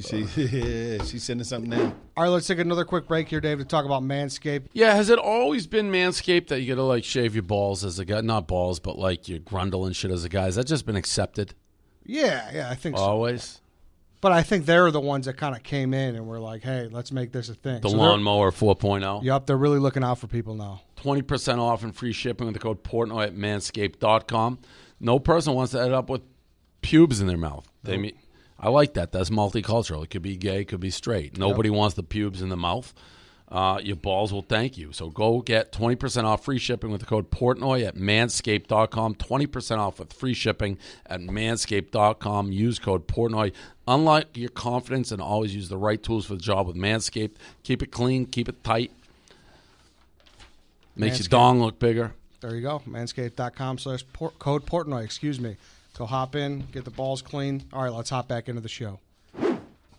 she's sending something now. All right, let's take another quick break here, Dave, to talk about Manscaped. Yeah, has it always been Manscaped that you got to like shave your balls as a guy? Not balls, but like your grundle and shit as a guy. Has that just been accepted? Yeah, I think so. Always? But I think they're the ones that kind of came in and were like, hey, let's make this a thing. The Lawnmower 4.0? Yep, they're really looking out for people now. 20% off and free shipping with the code Portnoy at manscaped.com. No person wants to end up with pubes in their mouth. I like that. That's multicultural. It could be gay, it could be straight. Nobody wants the pubes in the mouth. Your balls will thank you. So go get 20% off free shipping with the code Portnoy at manscaped.com. 20% off with free shipping at manscaped.com. Use code Portnoy. Unlock your confidence and always use the right tools for the job with Manscaped. Keep it clean. Keep it tight. Makes your dong look bigger. There you go. Manscaped.com/code Portnoy. Go hop in, get the balls clean. All right, let's hop back into the show.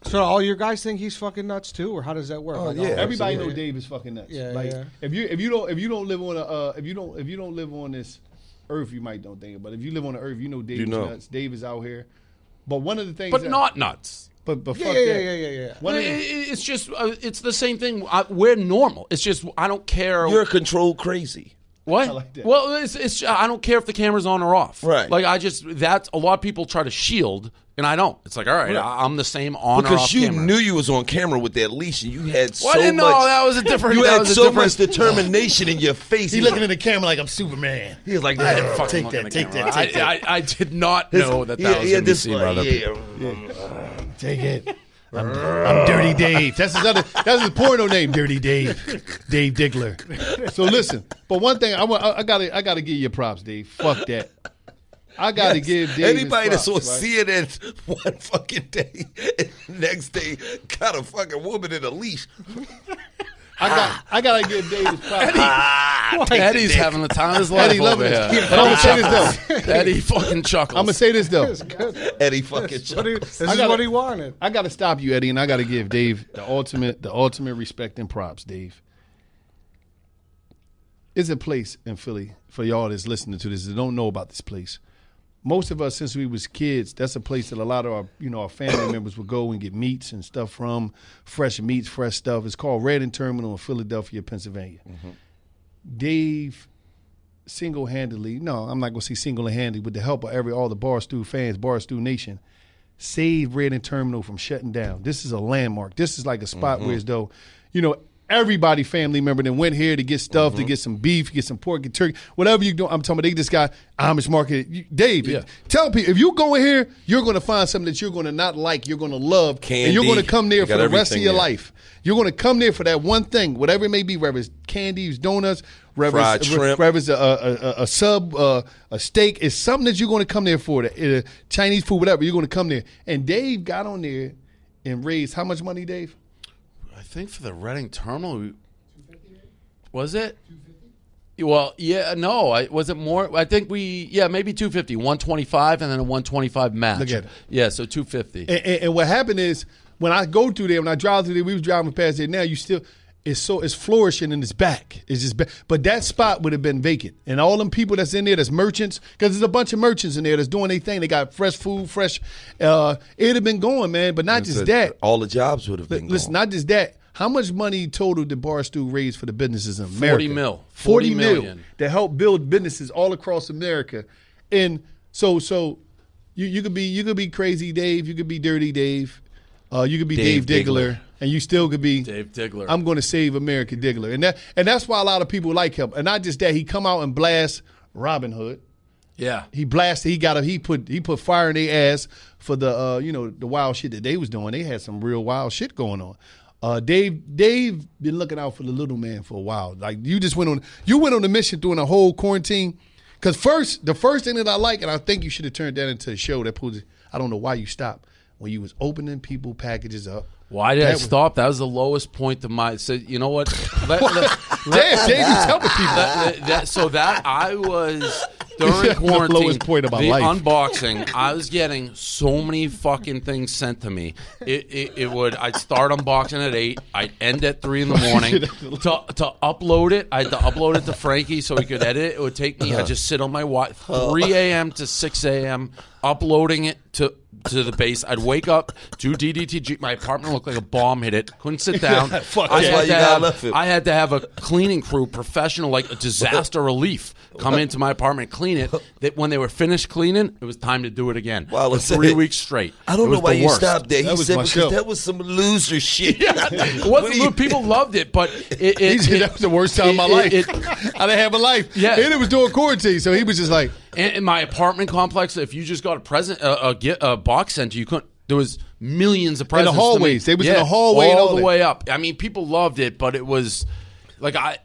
So all your guys think he's fucking nuts too, or how does that work? Oh, Like, yeah. Everybody know Dave is fucking nuts. Yeah, like, yeah. If you don't live on if you don't live on this earth, you might don't think it. But if you live on the earth, you know Dave is nuts. Dave is out here. But one of the things, But not nuts. But fuck that. Yeah. It's just, it's the same thing. We're normal. It's just, I don't care. You're control crazy. What? I like that. Well, it's I don't care if the camera's on or off. Right. Like that's a lot of people try to shield, and I don't. It's like, all right, I'm the same on or off Because you camera. knew you was on camera with that leash, and you had so Well, I didn't much. know that was a different. You that had was a so different, much determination in your face. He looking at the camera like I'm Superman. He was like, I didn't fucking Take look that, in the take camera. that, take that. I did not know that was he going to had be this seen by other people. Take it. I'm Dirty Dave. That's his porno name, Dirty Dave. Dave Diggler. So listen, but one thing I gotta give you props, Dave. Fuck that. I gotta give Dave anybody his that's on props, right? CNN one fucking day, and the next day got a fucking woman in a leash. I gotta give Dave his props. Eddie's having the time of his life. Eddie loving over it. here. And I'm gonna say this though. Eddie fucking chuckles. I'm gonna say this though. Eddie fucking This is what he wanted. I got to stop you, Eddie, and I got to give Dave the ultimate respect and props, Dave. There's a place in Philly for y'all that's listening to this that don't know about this place. Most of us, since we was kids, that's a place that a lot of our family members would go and get meats and stuff from, fresh meats, fresh stuff. It's called Reading Terminal in Philadelphia, Pennsylvania. Mm-hmm. Dave single-handedly, no, I'm not going to say single-handedly, with the help of all the Barstool fans, Barstool Nation, saved Reading Terminal from shutting down. This is a landmark. This is like a spot where as though, everybody family member that went here to get stuff, to get some beef, get some pork, get turkey, whatever you do. I'm talking about they just got Amish market. Dave, tell people, if you go in here, you're going to find something that you're going to not like, you're going to love, candy, and you're going to come there for the rest of your there. life. You're going to come there for that one thing, whatever it may be, whether it's candies, donuts, whether it's a sub, a steak. It's something that you're going to come there for, Chinese food, whatever. You're going to come there. And Dave got on there and raised how much money, Dave? I think for the Reading Terminal, was it? 250? Well, yeah, no. Was it more? I think maybe 250, 125, and then a 125 match. Look at it. Yeah, so 250. And what happened is when I go through there, when I drive through there, we was driving past there. Now it's flourishing in its back. It's just but that spot would have been vacant, and all them people that's in there, that's merchants, because there's a bunch of merchants in there that's doing their thing. They got fresh food, fresh. It'd have been going, man. But not just that. All the jobs would have been. Listen, not just that. How much money total did Barstool raise for the businesses in America? 40 mil. 40 million. mil to help build businesses all across America. And so you could be Crazy Dave, you could be Dirty Dave, you could be Dave Diggler, and you still could be Dave Diggler. I'm going to save America Diggler. And that's why a lot of people like him. And not just that, he come out and blast Robin Hood. Yeah. He blasted. He put fire in their ass for the the wild shit that they was doing. They had some real wild shit going on. Dave been looking out for the little man for a while. Like you went on a mission during the whole quarantine. Because the first thing that I like, and I think you should have turned that into a show that proves it. I don't know why you stopped when you was opening people packages up. Why did I stop? That was the lowest point of my. So you know what? Damn, Dave, you telling people. So that I was during quarantine. The lowest point of my life. Unboxing. I was getting so many fucking things sent to me. I'd start unboxing at 8. I'd end at 3 in the morning. to upload it, I had to upload it to Frankie so he could edit it. It would take me. I'd just sit on my 3 a.m. to 6 a.m. uploading it to the base. I'd wake up, do DDTG. My apartment looked like a bomb hit it. Couldn't sit down. I had to have a cleaning crew, professional, like a disaster relief, come into my apartment, clean it. That when they were finished cleaning, it was time to do it again. Wow, for 3 weeks straight. I don't know why you stopped there. That He was said my because show. that was some loser shit. People loved it, but that was the worst time of my life. I didn't have a life. Yeah. And it was during quarantine, so he was just like. And in my apartment complex, if you just got a present, a box sent to you, couldn't. There was millions of presents in the hallways. They was in the hallway all and the way up. I mean, people loved it, but it was like I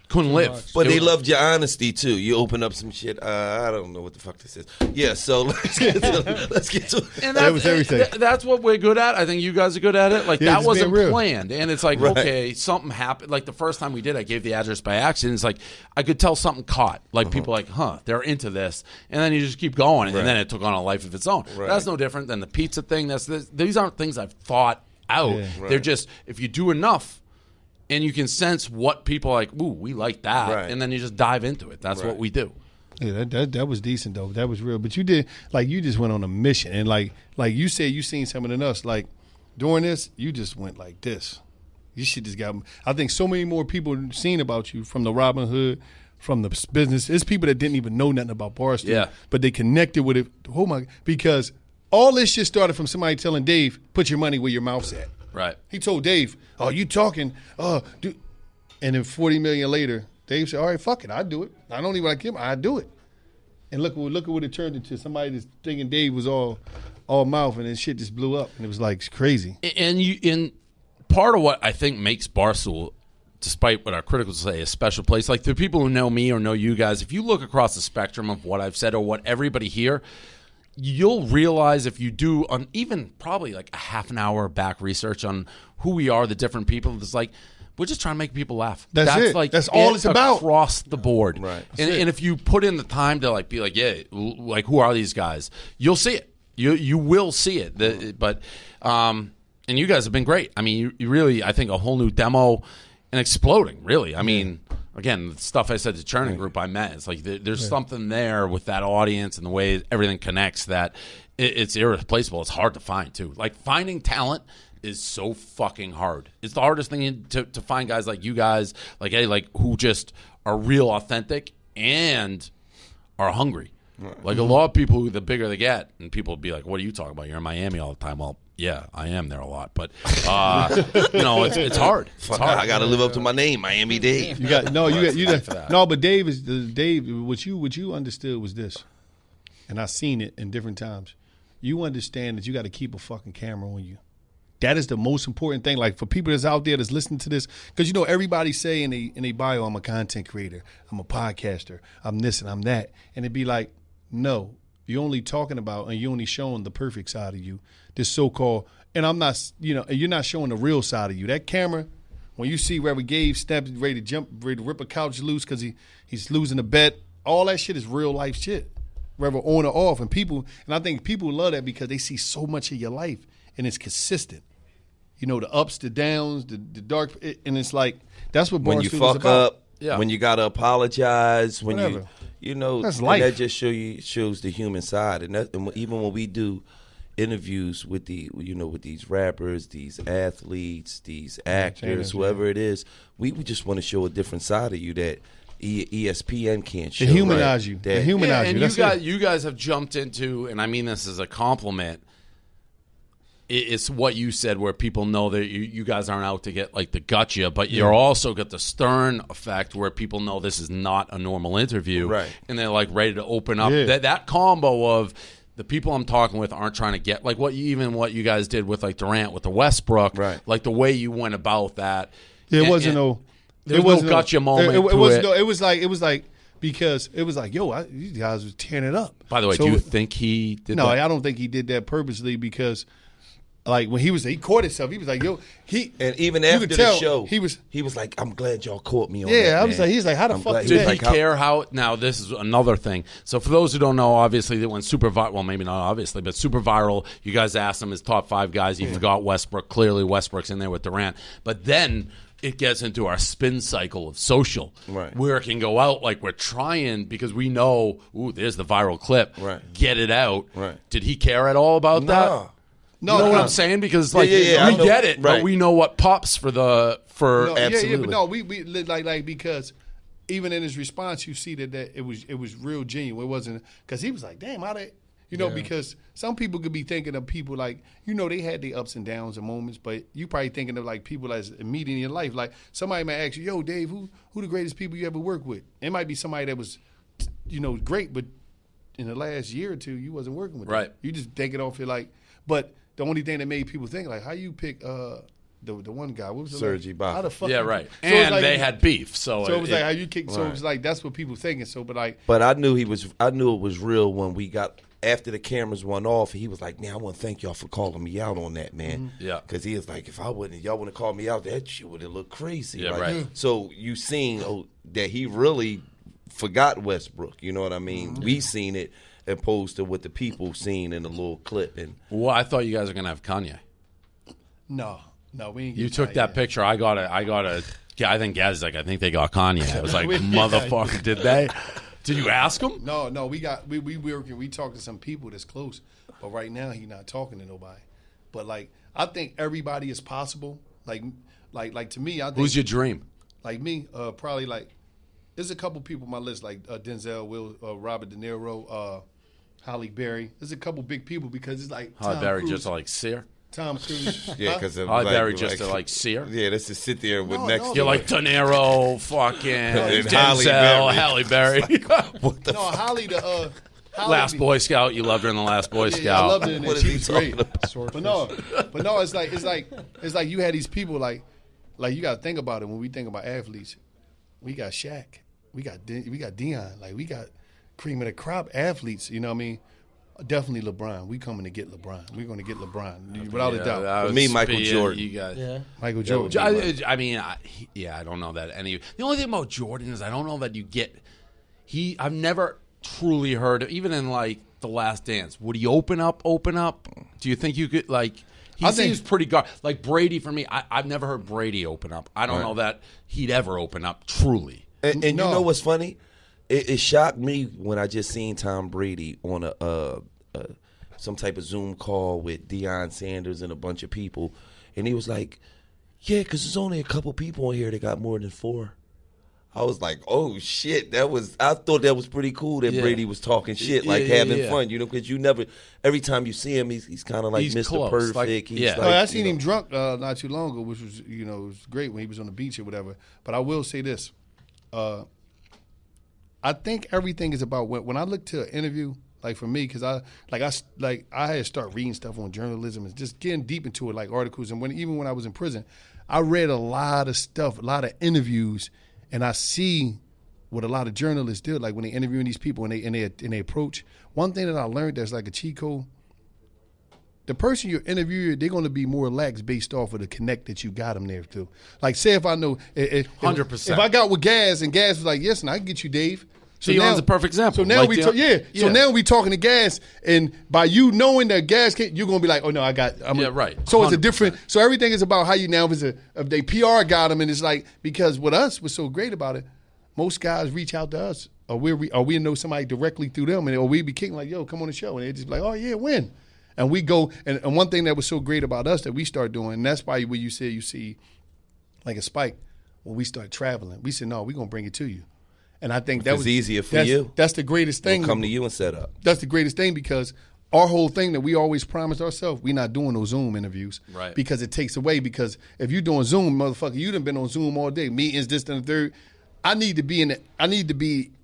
couldn't live. But they loved your honesty too. You open up some shit. I don't know what the fuck this is. Yeah, so let's get to it. And that was everything. That's what we're good at. I think you guys are good at it. Like that wasn't planned, and it's like okay, something happened. Like the first time we did, I gave the address by accident. It's like I could tell something caught. Like people like, they're into this, and then you just keep going, and then it took on a life of its own. Right. That's no different than the pizza thing. These aren't things I've thought out. Yeah. They're just if you do enough. And you can sense what people are like, ooh, we like that. Right. And then you just dive into it. That's what we do. Yeah, that was decent, though. That was real. But you did, you just went on a mission. And, like you said, you seen something in us. Like, during this, you just went like this. You should just got, I think so many more people seen about you from the Robin Hood, from the business. It's people that didn't even know nothing about Barstool. But they connected with it. Oh, my, because all this shit started from somebody telling Dave, put your money where your mouth's at. Right. He told Dave, "Oh, you talking? Dude." And then 40 million later, Dave said, "All right, fuck it, I do it. I don't even like him. I do it." And look at what it turned into. Somebody that's thinking Dave was all mouth, and then shit just blew up, and it was like crazy. And part of what I think makes Barstool, despite what our critics say, a special place. Like the people who know me or know you guys, if you look across the spectrum of what I've said or what everybody here. You'll realize if you do even probably like a half an hour back research on who we are, the different people, it's like We're just trying to make people laugh. That's it. Like That's all it's about. Across the board. Right. And if you put in the time to like be like, yeah, like who are these guys? You'll see it. You will see it. But and you guys have been great. I mean, you really, I think a whole new demo and exploding. Really, I mean. Again, the stuff I said to Churning Group I met, it's like there's something there with that audience and the way everything connects that it's irreplaceable. It's hard to find, too. Like, finding talent is so fucking hard. It's the hardest thing to find guys like you guys, like, hey, like, who just are real authentic and are hungry. Like, a lot of people, who the bigger they get, and people will be like, what are you talking about? You're in Miami all the time. Well, yeah, I am there a lot, but it's hard. It's hard. I got to live up to my name, Miami Dave. But Dave. What you understood was this, and I seen it in different times. You understand that you got to keep a fucking camera on you. That is the most important thing. Like for people that's out there that's listening to this, because everybody say in a bio, I'm a content creator, I'm a podcaster, I'm this and I'm that, and it'd be like, no, you're only talking about and you're only showing the perfect side of you. This so-called, and I'm not, you're not showing the real side of you. That camera, when you see Reverend Gabe snapped, ready to jump, ready to rip a couch loose because he's losing a bet, all that shit is real life shit, whether on or off. And I think people love that because they see so much of your life and it's consistent. The ups, the downs, the dark, and it's like that's what when Barstool you is fuck about. up, when you gotta apologize, when Whatever. that's life. that just shows the human side, and even when we do interviews with with these rappers, these athletes, these actors, whoever it is, we just want to show a different side of you that ESPN can't show. They humanize you. They humanize you. And you guys have jumped into, and I mean this as a compliment. It's what you said, where people know that you guys aren't out to get like the gotcha, but you're also got the Stern effect where people know this is not a normal interview, right? And they're like ready to open up. That combo of the people I'm talking with aren't trying to get like what you guys did with like Durant with the Westbrook, right? Like the way you went about that. There wasn't no gotcha moment. It was like because it was like, these guys was tearing it up. By the way, do you think he did that? No, I don't think he did that purposely because. Like when he caught himself, he was like, and even after the show, he was like, I'm glad y'all caught me on that. Yeah, I was like, he's like, how the fuck did he care how? Now this is another thing. So for those who don't know, obviously that when super viral, well maybe not obviously, but super viral, you guys asked him his top 5 guys. He forgot Westbrook. Clearly Westbrook's in there with Durant, but then it gets into our spin cycle of social, right? Where it can go out like we're trying because we know, there's the viral clip, right? Get it out, right? Did he care at all about that? No, you know what I'm saying? Because we get it, but we know what pops for absolutely. But no, we like because even in his response, you see that it was real genuine. It wasn't because he was like, damn, how they, because some people could be thinking of people like they had their ups and downs and moments, but you probably thinking of like people that's immediate in your life. Like somebody might ask you, yo, Dave, who the greatest people you ever worked with? It might be somebody that was, great, but in the last year or two, you wasn't working with them. Right. You just take it off your like, but. The only thing that made people think like, how you pick the one guy? What was it? Serge Ibaka. How the fuck? Yeah, right. So and like, they had beef, so it was like how you kick. So right. it was like that's what people thinking. So, but I knew it was real when we got after the cameras went off. He was like, man, I want to thank y'all for calling me out on that, man. Mm-hmm. Yeah, because he was like, if y'all wouldn't have called me out, that shit would have looked crazy. Yeah, like, right. So you seen that he really forgot Westbrook. You know what I mean? Mm-hmm. We seen it. Opposed to what the people seen in the little clip. And well, I thought you guys were gonna have Kanye. No, we ain't. You took that picture. I got it. I think Gaz's like, I think they got Kanye. I was like, motherfucker, did they? Did you ask him? No, we talked to some people that's close, but right now he's not talking to nobody. But like, I think everybody is possible. Like to me, I think. Who's your dream? Like me, probably like. There's a couple people on my list like Denzel, Robert De Niro, Halle Berry. There's a couple big people because it's like Halle Berry just to like see her. Tom Cruise. Yeah, because Halle Berry just to like see her. Yeah, that's to sit there with next. You're like De Niro, fucking Denzel, Halle Berry. What the fuck? Halle the Last Boy Scout. You loved her in the Last Boy Scout. I loved her in What that. is She he was great. talking about? But no, it's like you had these people like you got to think about it when we think about athletes. We got Shaq. We got Deion, like we got cream of the crop athletes. You know what I mean? Definitely LeBron. We coming to get LeBron. We're going to get LeBron without a doubt. For me, Michael Jordan. You guys. Michael Jordan. I mean, I don't know that any. The only thing about Jordan is I don't know that you get. I've never truly heard, even in like The Last Dance. Would he open up? Do you think you could like? He seems pretty like Brady for me. I've never heard Brady open up. I don't know that he'd ever open up truly. And you know what's funny? It shocked me when I just seen Tom Brady on some type of Zoom call with Deion Sanders and a bunch of people, and he was like, "Yeah, because there's only a couple people in here that got more than 4." I was like, "Oh shit!" I thought that was pretty cool that Brady was talking shit, like having fun, because you never. Every time you see him, he's kind of like Mr. Close. Perfect. I seen him drunk not too long ago, which was it was great when he was on the beach or whatever. But I will say this. I think everything is about when I look to an interview, like for me, because I had to start reading stuff on journalism and just getting deep into it, like articles. And even when I was in prison, I read a lot of stuff, a lot of interviews, and I see what a lot of journalists do, like when they interviewing these people and they approach. One thing that I learned that's like a cheat code. The person you're interviewing, they're going to be more lax based off of the connect that you got them there to. Like, say if I know, 100%. If I got with Gaz and Gaz was like, yes, and I can get you Dave. So Deion's a perfect example. So now So now we talking to Gaz, and by you knowing that Gaz can't, you're going to be like, oh no, right. So it's a different. So everything is about how you now. If they PR got them, and it's like because with us, what's so great about it, most guys reach out to us, or we know somebody directly through them, or we be kicking like, yo, come on the show, and they just be like, oh yeah, when. And we go, and one thing that was so great about us that we start doing, and that's why when you say you see like a Spike, when we start traveling, we said, no, we're going to bring it to you. And I think that was easier for you. That's the greatest thing. We'll come to you and set up. That's the greatest thing because our whole thing that we always promised ourselves, we're not doing those Zoom interviews. Right. Because it takes away, because if you're doing Zoom, motherfucker, you done been on Zoom all day, meetings, this, and the third. I need to be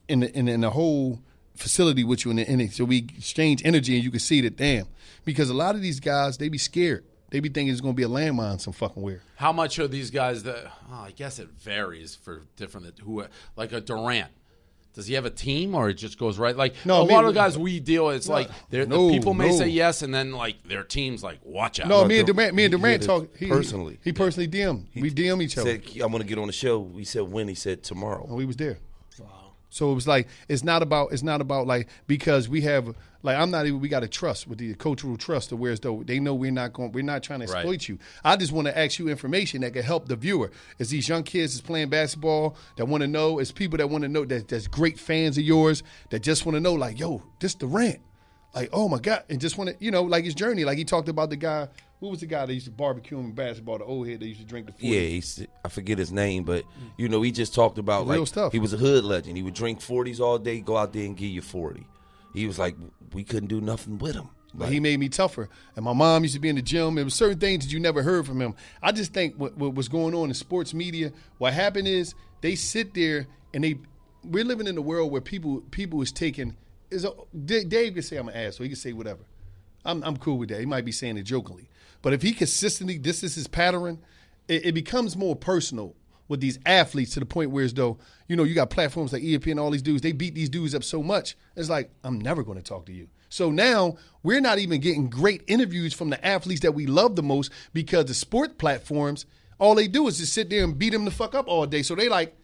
in the whole facility with you in it, so we exchange energy and you can see that, damn. Because a lot of these guys, they be scared. They be thinking it's going to be a landmine some fucking where. How much are these guys that, I guess it varies for different, like a Durant. Does he have a team or it just goes right? Like a lot of the guys we deal with, it's like the people may say yes and then like their team's like, watch out. No, me and Durant talk. Personally. He personally DM. We DM each other. He said, I want to get on the show. We said when? He said tomorrow. Oh, he was there. So it was like it's not about like because we have like we got a trust with the cultural trust of whereas though they know we're not trying to exploit you. I just want to ask you information that can help the viewer. It's these young kids that's playing basketball that want to know. It's people that want to know that's great fans of yours that just want to know like, yo, this Durant. Like, oh my God, and just want to, like his journey. Like he talked about the guy. Who was the guy that used to barbecue in basketball? The old head that used to drink the 40. Yeah, I forget his name, but he just talked about real stuff. He was a hood legend. He would drink 40s all day, go out there and give you 40. He was like, we couldn't do nothing with him. But he made me tougher. And my mom used to be in the gym. There were certain things that you never heard from him. I just think what was going on in sports media, what happened is they sit there and we're living in a world where people is taking. Dave can say I'm an ass, so he can say whatever. I'm cool with that. He might be saying it jokingly. But if he consistently, this is his pattern, it becomes more personal with these athletes to the point where as though, you got platforms like ESPN and all these dudes, they beat these dudes up so much. It's like, I'm never going to talk to you. So now we're not even getting great interviews from the athletes that we love the most because the sport platforms, all they do is just sit there and beat them the fuck up all day. So they like,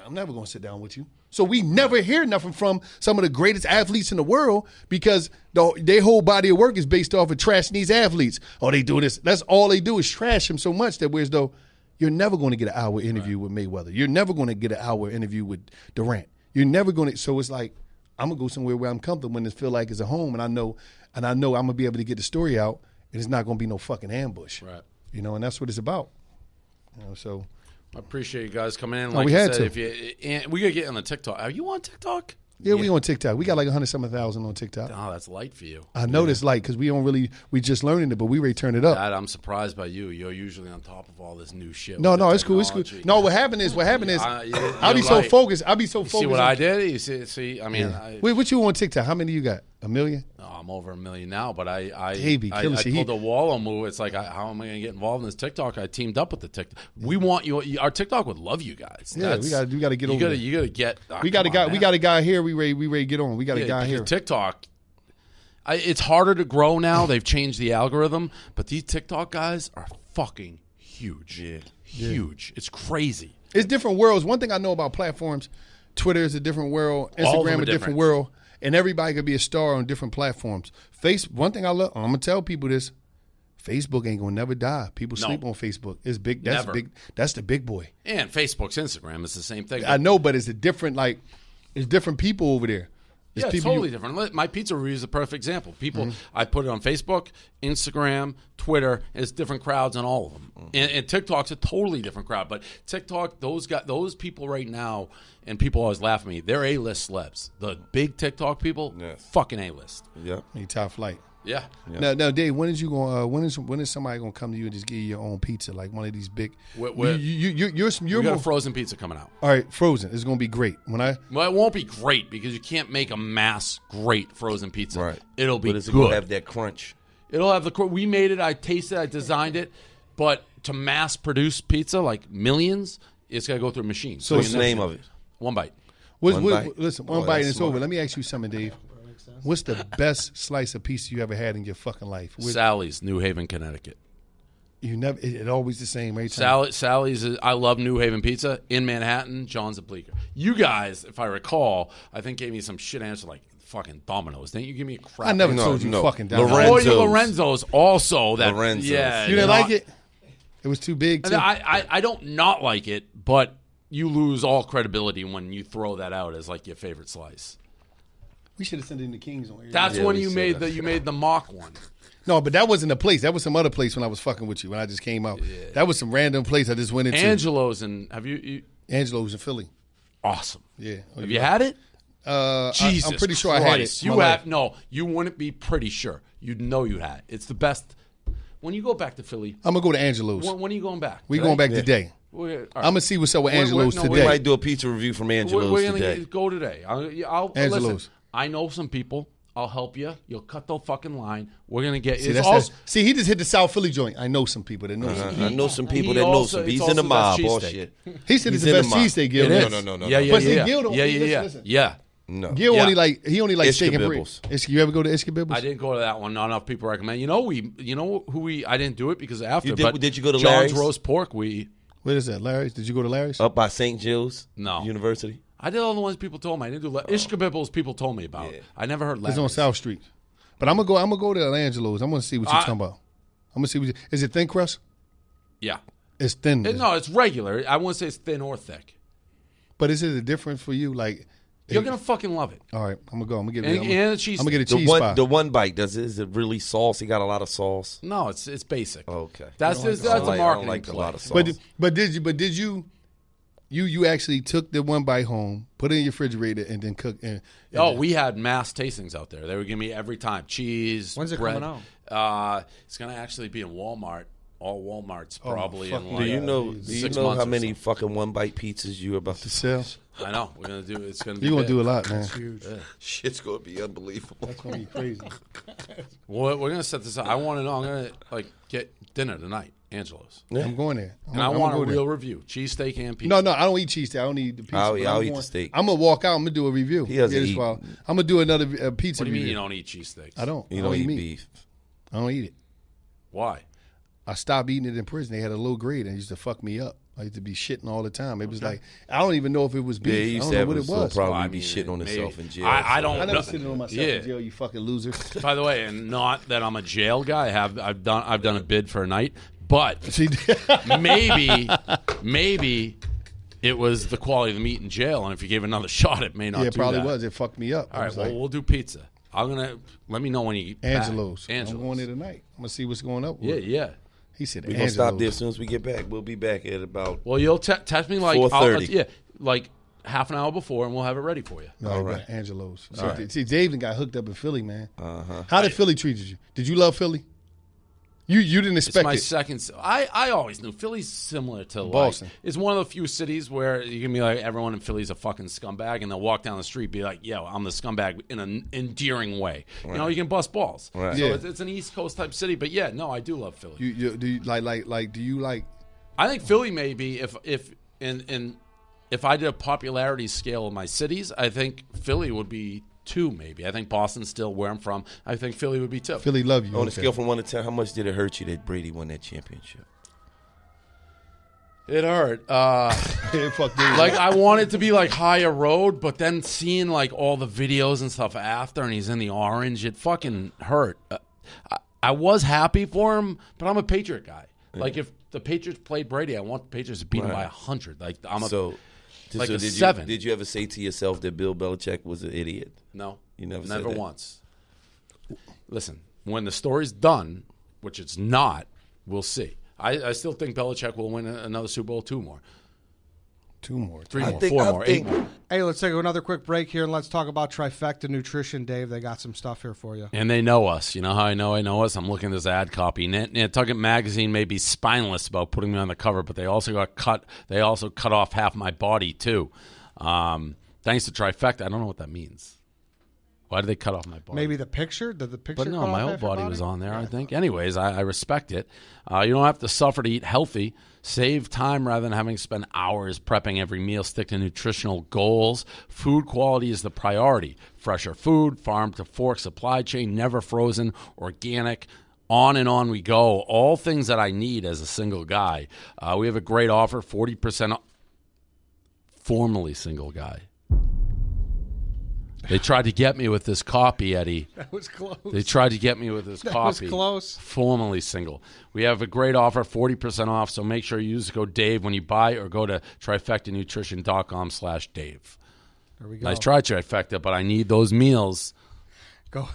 I'm never going to sit down with you. So we never hear nothing from some of the greatest athletes in the world because their whole body of work is based off of trashing these athletes. Oh, they do this. That's all they do is trash them so much that whereas though you're never going to get an hour interview with Mayweather. You're never going to get an hour interview with Durant. You're never going to. So it's like I'm going to go somewhere where I'm comfortable when it feel like it's a home and I know I'm going to be able to get the story out and it's not going to be no fucking ambush. Right. And that's what it's about. So. I appreciate you guys coming in. Like we had to. We gotta get on the TikTok. Are you on TikTok? Yeah, we on TikTok. We got like 100,000 on TikTok. Oh, that's light for you. I know that's light because we just learning it, but we ready to turn it up. I'm surprised by you. You're usually on top of all this new shit. No, it's cool. It's cool. No, what happened is I'll be so focused. I'll be so focused. See what I did? You see, I mean. Yeah. Wait, what you on TikTok? How many you got? 1 million? No, I'm over 1 million now, but I pulled the Wallow move. It's like, how am I going to get involved in this TikTok? I teamed up with the TikTok. We want you. Our TikTok would love you guys. Yeah, we got to get over. You got to get. We got a guy here. We ready to get on. We got a guy here. TikTok. It's harder to grow now. They've changed the algorithm, but these TikTok guys are fucking huge. Yeah. Huge. It's crazy. It's different worlds. One thing I know about platforms, Twitter is a different world, All of them Instagram are a different world, and everybody could be a star on different platforms. One thing I love, I'm gonna tell people this: Facebook ain't gonna never die. People sleep on Facebook. It's big. That's Never. big. That's the big boy. And Facebook's Instagram is the same thing. I know, but it's a different it's different people over there. Yeah, it's totally different. My pizza review is a perfect example. People, I put it on Facebook, Instagram, Twitter. It's different crowds on all of them. And TikTok's a totally different crowd. But TikTok, those people right now, and people always laugh at me. They're A-list celebs. The big TikTok people, fucking A-list. Yeah. Top flight. Yeah. Now, Dave, when is you going? When is somebody gonna come to you and just give you your own pizza, like one of these big? We You're got a frozen pizza coming out. all right. Frozen. It's gonna be great. Well, it won't be great because you can't make a mass great frozen pizza. Right. It'll be But it's good. going to have that crunch. It'll have we made it. I tasted. I designed it. But to mass produce pizza like millions, it's got to go through a machine. So What's the name of it? One bite. One bite? Listen, Oh, one bite and that's it's smart. over. Let me ask you something, Dave. What's the best slice of pizza you ever had in your fucking life? Sally's, New Haven, Connecticut. You never. It always the same every time. Sally's. I love New Haven pizza in Manhattan. John's a Bleecker. You guys, if I recall, I think gave me some shit answer like fucking Domino's. Didn't you give me a crap? I never answer? told you no. fucking down. Lorenzo's. Lorenzo's also that. Lorenzo's. Yeah, You didn't like it? It was too big. Too. I don't not like it, but you lose all credibility when you throw that out as like your favorite slice. We should have sent it in the Kings on. That's Yeah, when we you said made the mock one. No, but that wasn't a place. That was some other place when I was fucking with you when I just came out. Yeah. That was some random place I just went into. Angelo's and have you Angelo's in Philly. awesome. Yeah. Have you had it? Jesus I'm pretty sure Christ. I had it. You have no. You wouldn't be pretty sure. You'd know you had it. It's the best. When you go back to Philly, I'm gonna go to Angelo's. when are you going back? We going back today. All right. I'm gonna see what's up with Angelo's no, We today. might do a pizza review from Angelo's We're gonna today. go today. I'll Angelo's. listen, I know some people. I'll help you. You'll cut the fucking line. We're gonna get. See, It's also, see, he just hit the South Philly joint. I know some people that know. I know some people he that know also- some. it's He's also in the the mob. best All cheesesteak. shit. He said it's He's the in the best mob. cheesesteak, Gil. it is. No. Yeah. But see, Gil don't- Yeah. listen. Yeah. No. Gil Yeah. only like steak and Ishkabibbles. bread. You ever go to Ishkabibbles? I didn't go to that one. Not enough people recommend. You know who we. I didn't do it because after. You did- but did you go to John's Larry's? roast pork? What is that, Larry's? Did you go to Larry's? Up by St. Gilles No. University. I did all the ones people told me. I didn't do Ishkabibbles. People told me about. Yeah. I never heard. It's on Larry's. South Street. But I'm gonna go to Angelo's. I'm gonna see what you're talking about. I'm gonna see is it thin crust? Yeah. It's thin. No, it's regular. I wouldn't say it's thin or thick. But is it a difference for you? Like You're gonna fucking love it. all right, I'm gonna go. I'm gonna get And the cheese. I'm gonna get a The cheese one, pie. the one bite is it really sauce? He got a lot of sauce. No, it's basic. Okay. That's I a don't marketing like a play. lot of sauce. But did you actually took the one bite home, put it in your refrigerator, and then cook? We had mass tastings out there. They were giving me every time cheese. When's it bread. coming out? It's gonna actually be in Walmart. All Walmarts Oh, probably fuck in me. like do you know 6 how months or many so. fucking one bite pizzas you're about to sell? I know we're gonna do. It's gonna be. You're gonna big. do a lot, man. Shit's gonna be unbelievable. That's gonna be crazy. We're gonna set this up. I want to know. I'm gonna get dinner tonight, Angelo's, I'm going there. and I I'm want a gonna go there. real review: cheesesteak and pizza. No, I don't eat cheese steak. I don't eat the pizza. I'll But eat going- the steak. I'm gonna walk out. I'm gonna do a review. He doesn't this eat. while. I'm gonna do another pizza What do you mean review. you don't eat cheesesteaks? I don't. You I don't eat meat. beef. I don't eat it. Why? I stopped eating it in prison. They had a low grade and it used to fuck me up. I used to be shitting all the time. It was like I don't even know if it was beef. Yeah, he I used don't to know have what a it so was. probably Well, I be mean, shitting on maybe. himself in jail. I so- don't. I never know. sit on myself Yeah. in jail. You fucking loser. By the way, and not that I'm a jail guy. I've done a bid for a night, but See, maybe it was the quality of the meat in jail, and if you gave another shot, it may not. yeah, it do probably that. was. It fucked me up. All I right, was well, like, we'll do pizza. I'm gonna let me know when you get back. Angelo's. Angelo's. I'm going there tonight. I'm gonna see what's going up. Yeah. He said We're gonna stop Angelo's. there as soon as we get back. We'll be back at about. Well, you'll text me like 4:30. like half an hour before, and we'll have it ready for you. No, All right. right. Angelo's. All right. See, Dave got hooked up in Philly, man. Uh-huh. How did Philly treat you? Did you love Philly? You didn't It's expect my it. second. I always knew Philly's similar to Boston. It's one of the few cities where you can be like, everyone in Philly's a fucking scumbag, and they'll walk down the street be like, "Yo, I'm the scumbag" in an endearing way. You know, you can bust balls. Right. So Yeah. it's an East Coast type city, but yeah, no, I do love Philly. Do you like? Do you like? I think Philly may be if I did a popularity scale of my cities, I think Philly would be 2, maybe. I think Boston's still where I'm from. I think Philly would be 2. Philly love you. On a scale from 1 to 10, how much did it hurt you that Brady won that championship? It hurt. Fuck dude. Like, I wanted to be like higher road, but then seeing like all the videos and stuff after, and he's in the orange, it fucking hurt. I was happy for him, but I'm a Patriot guy. Yeah. Like, if the Patriots played Brady, I want the Patriots to beat him by 100. Like, I'm a 7. Did you ever say to yourself that Bill Belichick was an idiot? No, you never said once. Listen, when the story's done, which it's not, we'll see. I still think Belichick will win another Super Bowl, 2 more. 2 more. 3 more, 4 more, 8 more. Hey, let's take another quick break here, and let's talk about Trifecta Nutrition, Dave. They got some stuff here for you. And they know us. You know how I know us? I'm looking at this ad copy. Nantucket Magazine may be spineless about putting me on the cover, but they also cut off half my body, too. Thanks to Trifecta. I don't know what that means. Why did they cut off my body? Maybe the picture? Did the picture But no, cut my off whole half your body was on there, I think. Anyways, I respect it. You don't have to suffer to eat healthy. Save time rather than having to spend hours prepping every meal. Stick to nutritional goals. Food quality is the priority. Fresher food, farm to fork supply chain, never frozen, organic. On and on we go. All things that I need as a single guy. We have a great offer, 40% off. Formerly single guy. They tried to get me with this copy, Eddie. That was close. They tried to get me with this copy. That was close. Formerly single. We have a great offer, 40% off, so make sure you use the code Dave when you buy, or go to trifectanutrition.com/Dave. There we go. Nice try, Trifecta, but I need those meals. Go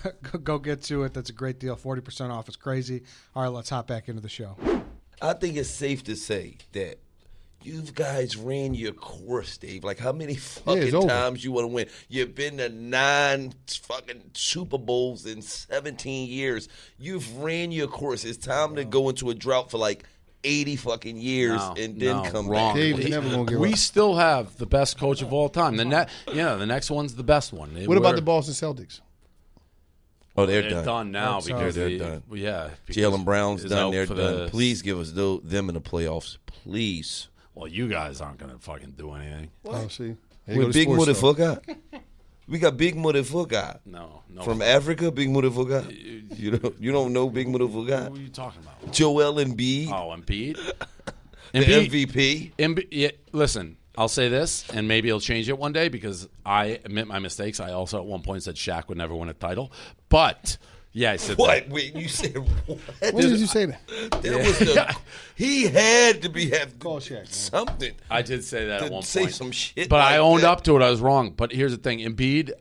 get to it. That's a great deal. 40% off. It's crazy. All right, let's hop back into the show. I think it's safe to say that you guys ran your course, Dave. Like, how many fucking times you want to win? You've been to 9 fucking Super Bowls in 17 years. You've ran your course. It's time to go into a drought for like 80 fucking years and then come back. Dave is never going to give We up. still have the best coach of all time. The next one's the best one. What about the Boston Celtics? Oh, they're done now because they're done. Yeah, Jalen Brown's done. They're done. The, Please give us them in the playoffs, please. Well, you guys aren't going to fucking do anything. Oh, see. With Big Motherfucker. We got Big Motherfucker. No. From Africa, Big Motherfucker. You don't know Big Motherfucker? Who are you talking about? Joel Embiid. Oh, Embiid? The MVP. Yeah, listen, I'll say this, and maybe he'll change it one day because I admit my mistakes. I also at one point said Shaq would never win a title. But, yeah, I said what? that. Wait, you said what? When did you say that? He had to have Call Shaq, something. I did say that at one point. Say some shit. But like I owned that. up to it. I was wrong. But here's the thing. Embiid,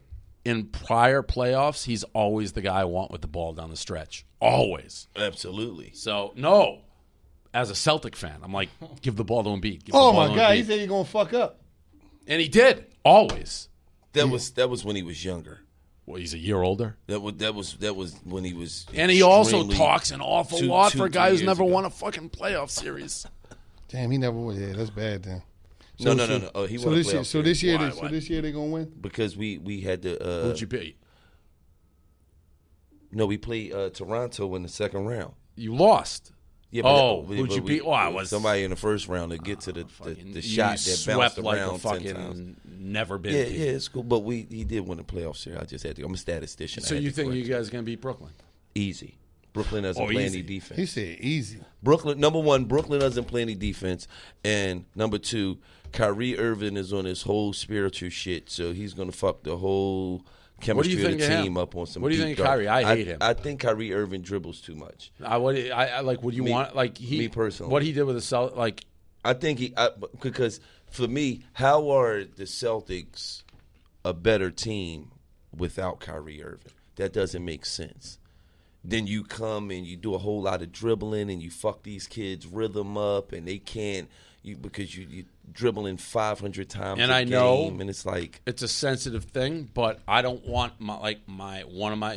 in prior playoffs, he's always the guy I want with the ball down the stretch. Always. Absolutely. So, no. As a Celtic fan, I'm like, give the ball to Embiid. Oh, my God. He said he's going to fuck up. And he did. Always. That was when he was younger. Well, he's a year older. That was when he was. And he also talks an awful lot for a guy who's never won a fucking playoff series. Damn, he never won. Yeah, that's bad then. No. Oh, he won a playoff so this year, series. this year they're gonna win because we had to. Who'd you beat? No, we played Toronto in the second round. You lost. Yeah, who'd you beat? Oh, it was somebody in the first round to get to the shot that bounced around like 10 times. Never been. Yeah, it's cool. But he did win the playoff series. I just had to. I'm a statistician. So you think you guys are gonna beat Brooklyn? Easy. Brooklyn doesn't play any defense. He said easy. Brooklyn, number one, Brooklyn doesn't play any defense, and number two, Kyrie Irving is on his whole spiritual shit, so he's gonna fuck the whole chemistry of the team up on some. What do you think of Kyrie? I hate him. I think Kyrie Irving dribbles too much. Would you want like me personally? What he did with the Celtics, like I think because for me, how are the Celtics a better team without Kyrie Irving? That doesn't make sense. Then you come and you do a whole lot of dribbling and you fuck these kids' rhythm up and they can't because you dribbling 500 times and a I game, know and it's like it's a sensitive thing, but I don't want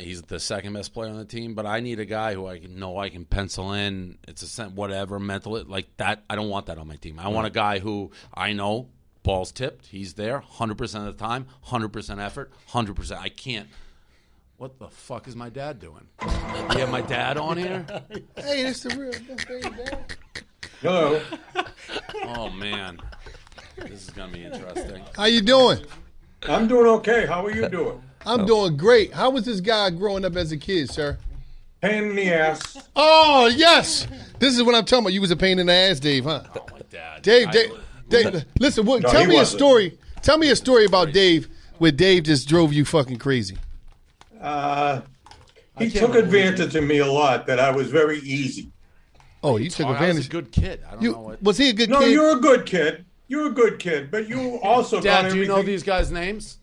he's the second best player on the team, but I need a guy who I can pencil in. It's whatever mental like that. I don't want that on my team. I want a guy who I know ball's tipped. He's there 100% of the time, 100% effort, 100%. I can't. What the fuck is my dad doing? You have my dad on here? Hey, that's the real dad. hello. Oh man, this is gonna be interesting. How you doing? I'm doing okay. How are you doing? I'm doing great. How was this guy growing up as a kid, sir? Pain in the ass. Oh, yes. This is what I'm talking about. You was a pain in the ass, Dave, huh? Oh, my dad. Dave, listen, No, tell he me wasn't. a story. Tell me a story about Dave where Dave just drove you fucking crazy. He took advantage of me a lot. That I was very easy. Oh, you took I was advantage. a good kid. I don't know what. Was he a good No, kid? you're a good kid. You're a good kid, but you also got Dad, do you know everything- these guys' names?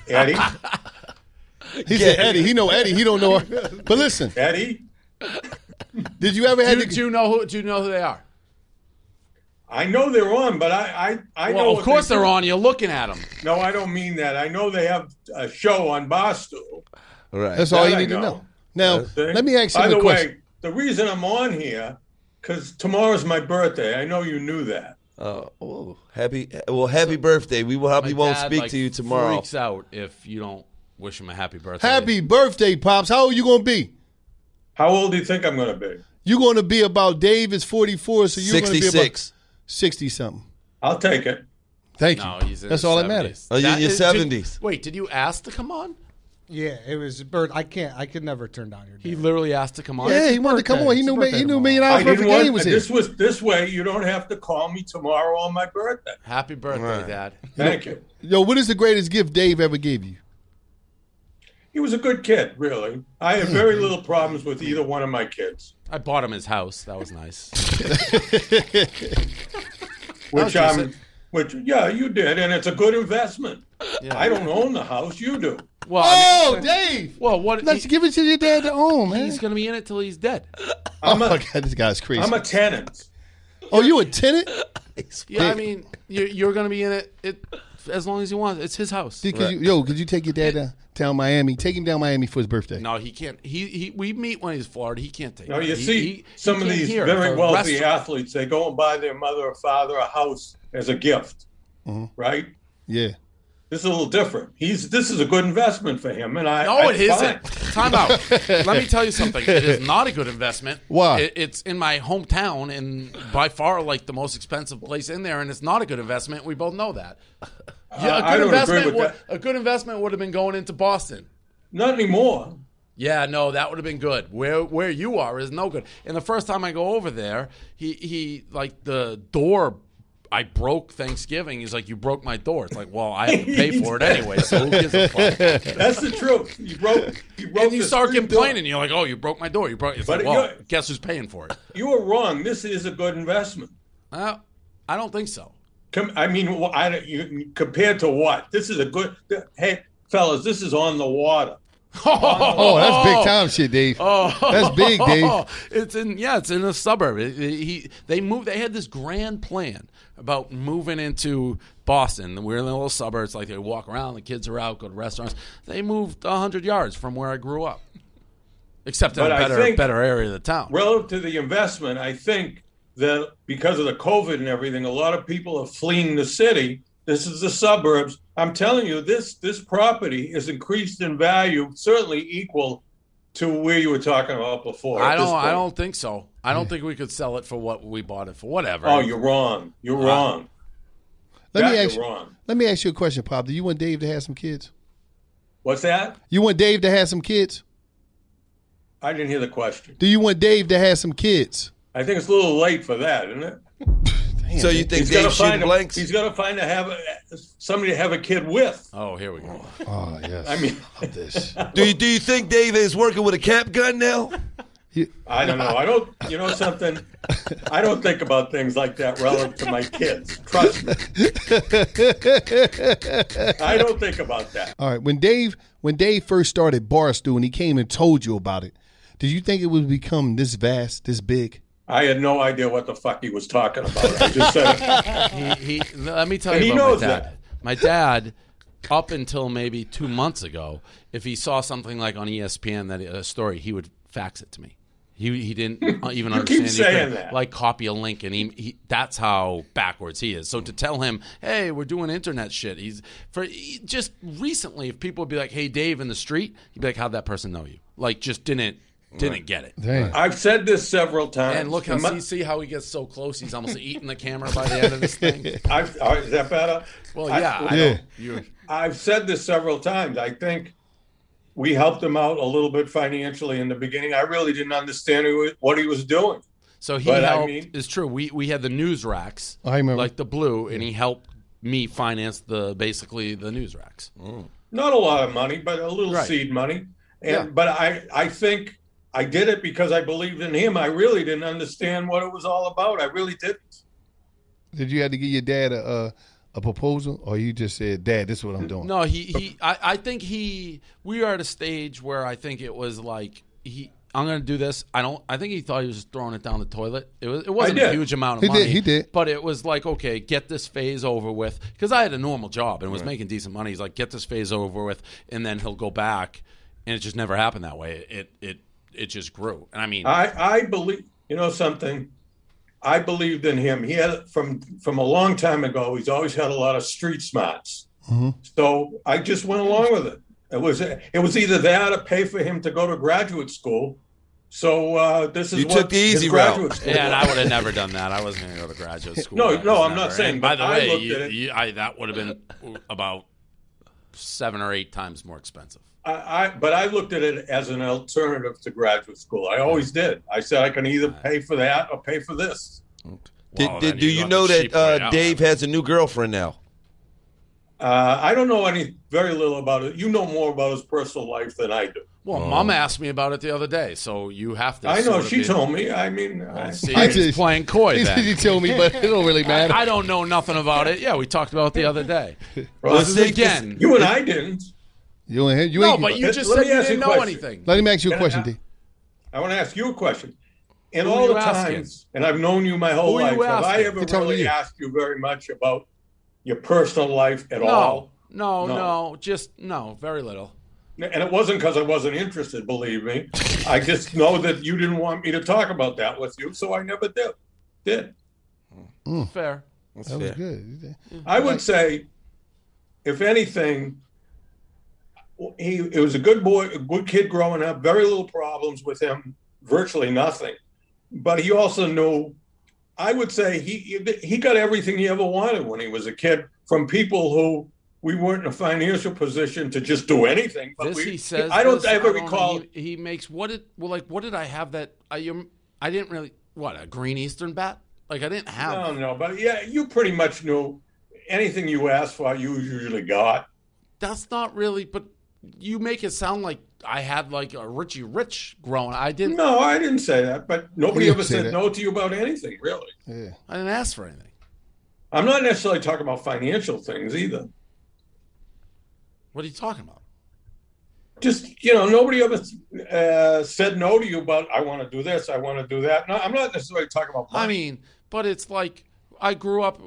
Eddie. He said Eddie. He know Eddie. He don't know. But listen, Eddie. did you ever have Do you know who they are? I know they're on, but I know. Well, of what course they they're do. on. You're looking at them. No, I don't mean that. I know they have a show on Barstool. Right. That's all That you I need to know. know. Now, See? let me ask you By a the question. way, the reason I'm on here, because tomorrow's my birthday. I know you knew that. Happy birthday. We probably My won't dad, speak like, to you tomorrow. Freaks out if you don't wish him a happy birthday. Happy birthday, Pops. How old you going to be? How old do you think I'm going to be? You're going to be about, Dave is 44, so you're going to be about 66. 60-something. I'll take it. Thank you. No, he's in That's his all that 70s. matters. Oh, you're in your Did- 70s. Wait, did you ask to come on? Yeah, it was Bird. I could never turn down your dad. He literally asked to come on. Yeah, he wanted to come birthday. on. He It's knew his birthday he knew tomorrow. $1 million I worth of didn't game want was here. this way. You don't have to call me tomorrow on my birthday. Happy birthday, Right. Dad. Thank you. Yo, what is the greatest gift Dave ever gave you? He was a good kid, really. I had very little problems with either one of my kids, I bought him his house. That was nice. which you did, and it's a good investment. Yeah. I don't own the house, you do. Well, Oh, Dave! well, what? Let's give it to your dad to own, man. He's going to be in it till he's dead. Oh, my God, this guy's crazy. I'm a tenant. Oh, you a tenant? Yeah, I mean, you're going to be in it as long as you want. It's his house. Could you take your dad down Miami? Take him down Miami for his birthday. No, he can't. We meet when he's in Florida. He can't take No, it. you He- see, he some of can't these hear it very for a wealthy restaurant. athletes, they go and buy their mother or father a house as a gift, right? Yeah. This is a little different. This is a good investment for him, and No, it fine. isn't. Time out. Let me tell you something. It is not a good investment. Why? It's in my hometown and by far like the most expensive place in there, and it's not a good investment. We both know that. Yeah, I don't agree with that. A good investment would have been going into Boston. Not anymore. Yeah, no, that would have been good. Where you are is no good. And the first time I go over there, he like the door I broke Thanksgiving. He's like, you broke my door. It's like, well, I have to pay for it anyway, so who gives a fuck? That's the truth. You broke And you the start screen complaining. door. You're like, oh, you broke my door. You broke. It's But like, well, you're- guess who's paying for it? You were wrong. This is a good investment. I don't think so. Compared to what? This is a good. Hey, fellas, this is on the water. Oh, that's big time shit, Dave. That's big, Dave. It's in a suburb. They moved. They had this grand plan about moving into Boston. We're in the little suburbs. Like they walk around, the kids are out, go to restaurants. They moved 100 yards from where I grew up, except in But a I think- better area of the town. Relative to the investment, I think that because of the COVID and everything, a lot of people are fleeing the city. This is the suburbs. I'm telling you, this property is increased in value, certainly equal to where you were talking about before. I at this don't. I point. don't think so. I don't think we could sell it for what we bought it for. Whatever. Oh, you're wrong. You're wrong. Let me That ask you're you. wrong. Let me ask you a question, Pop. Do you want Dave to have some kids? What's that? You want Dave to have some kids? I didn't hear the question. Do you want Dave to have some kids? I think it's a little late for that, isn't it? So you think He's got Dave to shooting find blanks? He's got to find somebody to have a kid with. Oh, here we go. Oh yes. I mean, this. Do you think Dave is working with a cap gun now? I don't know. I don't. You know something? I don't think about things like that relative to my kids. Trust me. I don't think about that. All right. When Dave first started Barstool and he came and told you about it, did you think it would become this vast, this big? I had no idea what the fuck he was talking about. I just said it. Let me tell And you he about knows my dad. that. My dad, up until maybe 2 months ago, if he saw something like on ESPN that a story, he would fax it to me. He didn't even You keep understand. saying He could, that. like copy a link, and he that's how backwards he is. So to tell him, hey, we're doing internet shit. Just recently, if people would be like, hey, Dave in the street, he'd be like, how'd that person know you? Like, just didn't. didn't get it. Damn. I've said this several times. And look how see how he gets so close. He's almost eating the camera by the end of this thing. Is that better? Well, yeah. I've said this several times. I think we helped him out a little bit financially in the beginning. I really didn't understand what he was doing. So he helped. It's true. We had the news racks, I remember, like the blue, and he helped me finance basically the news racks. Not a lot of money, but a little seed money. But I think I did it because I believed in him. I really didn't understand what it was all about. I really didn't. Did you have to give your dad a proposal, or you just said, "Dad, this is what I'm doing"? No, I think we are at a stage where I think it was like I'm going to do this. I think he thought he was just throwing it down the toilet. It wasn't a huge amount of money. He did. But it was like, okay, get this phase over with. Because I had a normal job and was making decent money. He's like, get this phase over with, and then he'll go back. And it just never happened that way. It just grew. And I mean, I believe, something. I believed in him. He had from a long time ago. He's always had a lot of street smarts. Mm-hmm. So I just went along with it. It was either that or pay for him to go to graduate school. So this is you took the easy route. Yeah, and I would have never done that. I wasn't going to go to graduate school. No, I'm not saying. And by the way, that would have been about 7 or 8 times more expensive. But I looked at it as an alternative to graduate school. I always did. I said I can either pay for that or pay for this. Do you know that Dave has a new girlfriend now? I don't know very little about it. You know more about his personal life than I do. Well, Mom asked me about it the other day, so you have to. I know she told me. I mean, he's playing coy. Then He told me, but it don't really matter. I don't know nothing about it. Yeah, we talked about it the other day. Well, this is again. You and I didn't. But you just said you didn't know anything. Let me ask you a question, D. I want to ask you a question. In all the times, and I've known you my whole life, have I ever really asked you very much about your personal life at all? No, very little. And it wasn't because I wasn't interested, believe me. I just know that you didn't want me to talk about that with you, so I never did. Fair. That was good. I would say, if anything, he was a good boy, a good kid growing up, very little problems with him, virtually nothing. But he also knew, I would say he got everything he ever wanted when he was a kid from people who we weren't in a financial position to just do anything. But he says. I don't ever recall. He makes what did I have that I didn't really a Green Eastern bat? Like I didn't have. No, but yeah, you pretty much knew anything you asked for, you usually got. That's not really, but you make it sound like I had like a Richie Rich growing. I didn't. No, I didn't say that. But nobody ever said no to you about anything, really. Yeah. I didn't ask for anything. I'm not necessarily talking about financial things either. What are you talking about? Just, nobody ever said no to you about, I want to do this, I want to do that. No, I'm not necessarily talking about money. I mean, but it's like I grew up,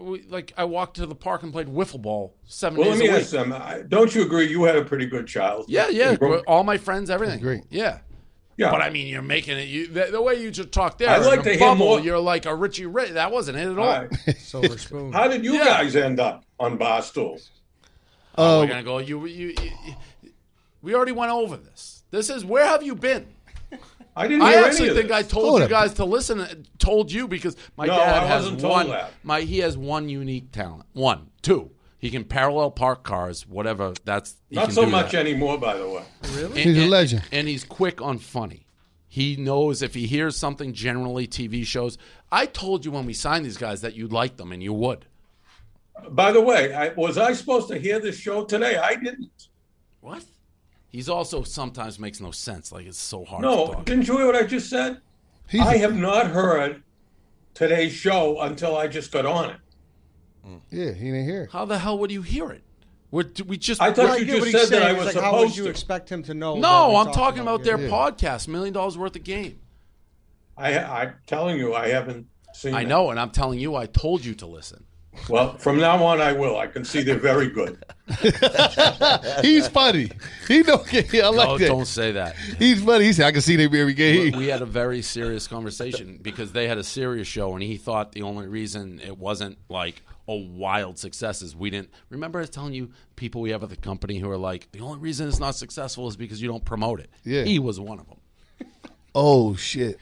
I walked to the park and played wiffle ball 7 days a week. Well, let me ask them, don't you agree you had a pretty good childhood? Yeah. All my friends, everything. Great. Yeah. But I mean, you're making it. The way you just talk there, I'd like to hear more. You're like a Richie Rich. That wasn't it at all. Right. Silver spoon. How did you guys end up on Barstool? We're gonna go. We already went over this. This is where have you been? I didn't. I actually think I told you guys to listen. Told you because my dad has one. He has one unique talent. 2. He can parallel park cars. Whatever. That's not so much anymore. By the way, really, he's a legend, and he's quick on funny. He knows if he hears something. Generally, TV shows. I told you when we signed these guys that you'd like them, and you would. By the way, was I supposed to hear this show today? I didn't. What? He's also sometimes makes no sense. Like it's so hard. No, to talk. Didn't you hear what I just said? I have not heard today's show until I just got on it. Yeah, he didn't hear it. How the hell would you hear it? We just. I thought you just said that I was supposed to. How would you expect him to know? No, I'm talking about their podcast, $1 million worth of game. I'm telling you, I haven't seen. I know, and I'm telling you, I told you to listen. Well, from now on, I will. I can see they're very good. He's funny. I like that. Don't say that. He's funny. He said, I can see they're very good. We had a very serious conversation because they had a serious show, and he thought the only reason it wasn't like a wild success is we didn't. Remember I was telling you people we have at the company who are like, the only reason it's not successful is because you don't promote it. Yeah. He was one of them. Oh shit.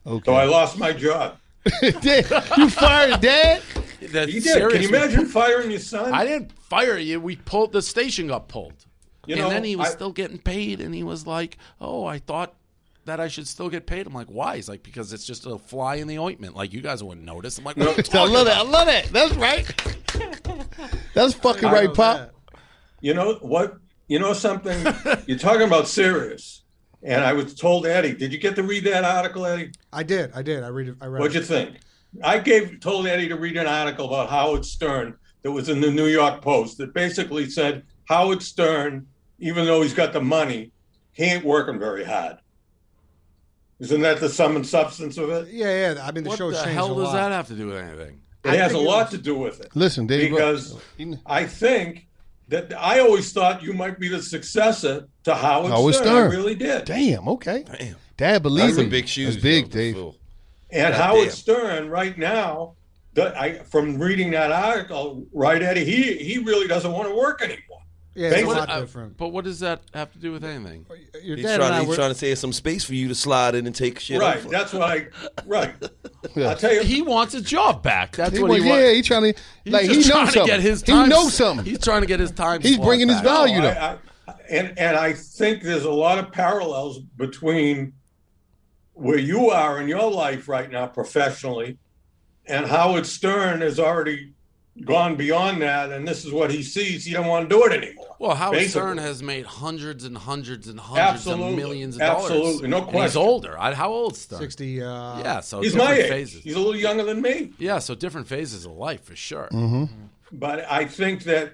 Okay. So I lost my job. You fired Dad? That's He did. serious. Can you imagine firing your son? I didn't fire you. The station got pulled. You and know, then he was still getting paid, and he was like, oh, I thought that I should still get paid. I'm like, why? He's like, because it's just a fly in the ointment. Like, you guys wouldn't notice. I'm like, what are you talking about? I love it. That's right. That's fucking right, Pop. You know what? You know something? You're talking about serious. And I was told Eddie, did you get to read that article, Eddie? I did. I read it. What'd you think? I told Eddie to read an article about Howard Stern that was in the New York Post that basically said Howard Stern, even though he's got the money, he ain't working very hard. Isn't that the sum and substance of it? Yeah. I mean, the show's changed a lot. What the hell does that have to do with anything? It has a lot to do with it. Listen, Dave, because I think that I always thought you might be the successor to Howard Stern. I really did. Damn, okay. Damn. Dad believes in big shoes. That's big, Dave. And Howard Stern right now, from reading that article, right, Eddie, he really doesn't want to work anymore. Yeah, it's a lot different. But what does that have to do with anything? He's trying to say some space for you to slide in and take shit. Right, that's what I'll tell you. He wants a job back. That's what he wants. Yeah, he's trying to. Like, he knows something. Get his time. He knows something. He's trying to get his time. He's bringing his value though. And I think there's a lot of parallels between where you are in your life right now professionally, and Howard Stern has already gone beyond that, and this is what he sees. He don't want to do it anymore. Well, Howard Stern has made hundreds and hundreds and hundreds of millions of dollars. Absolutely, no question. And he's older. How old is Stern? 60. Yeah, so he's my age. Phases. He's a little younger than me. Yeah, so different phases of life for sure. Mm-hmm. But I think that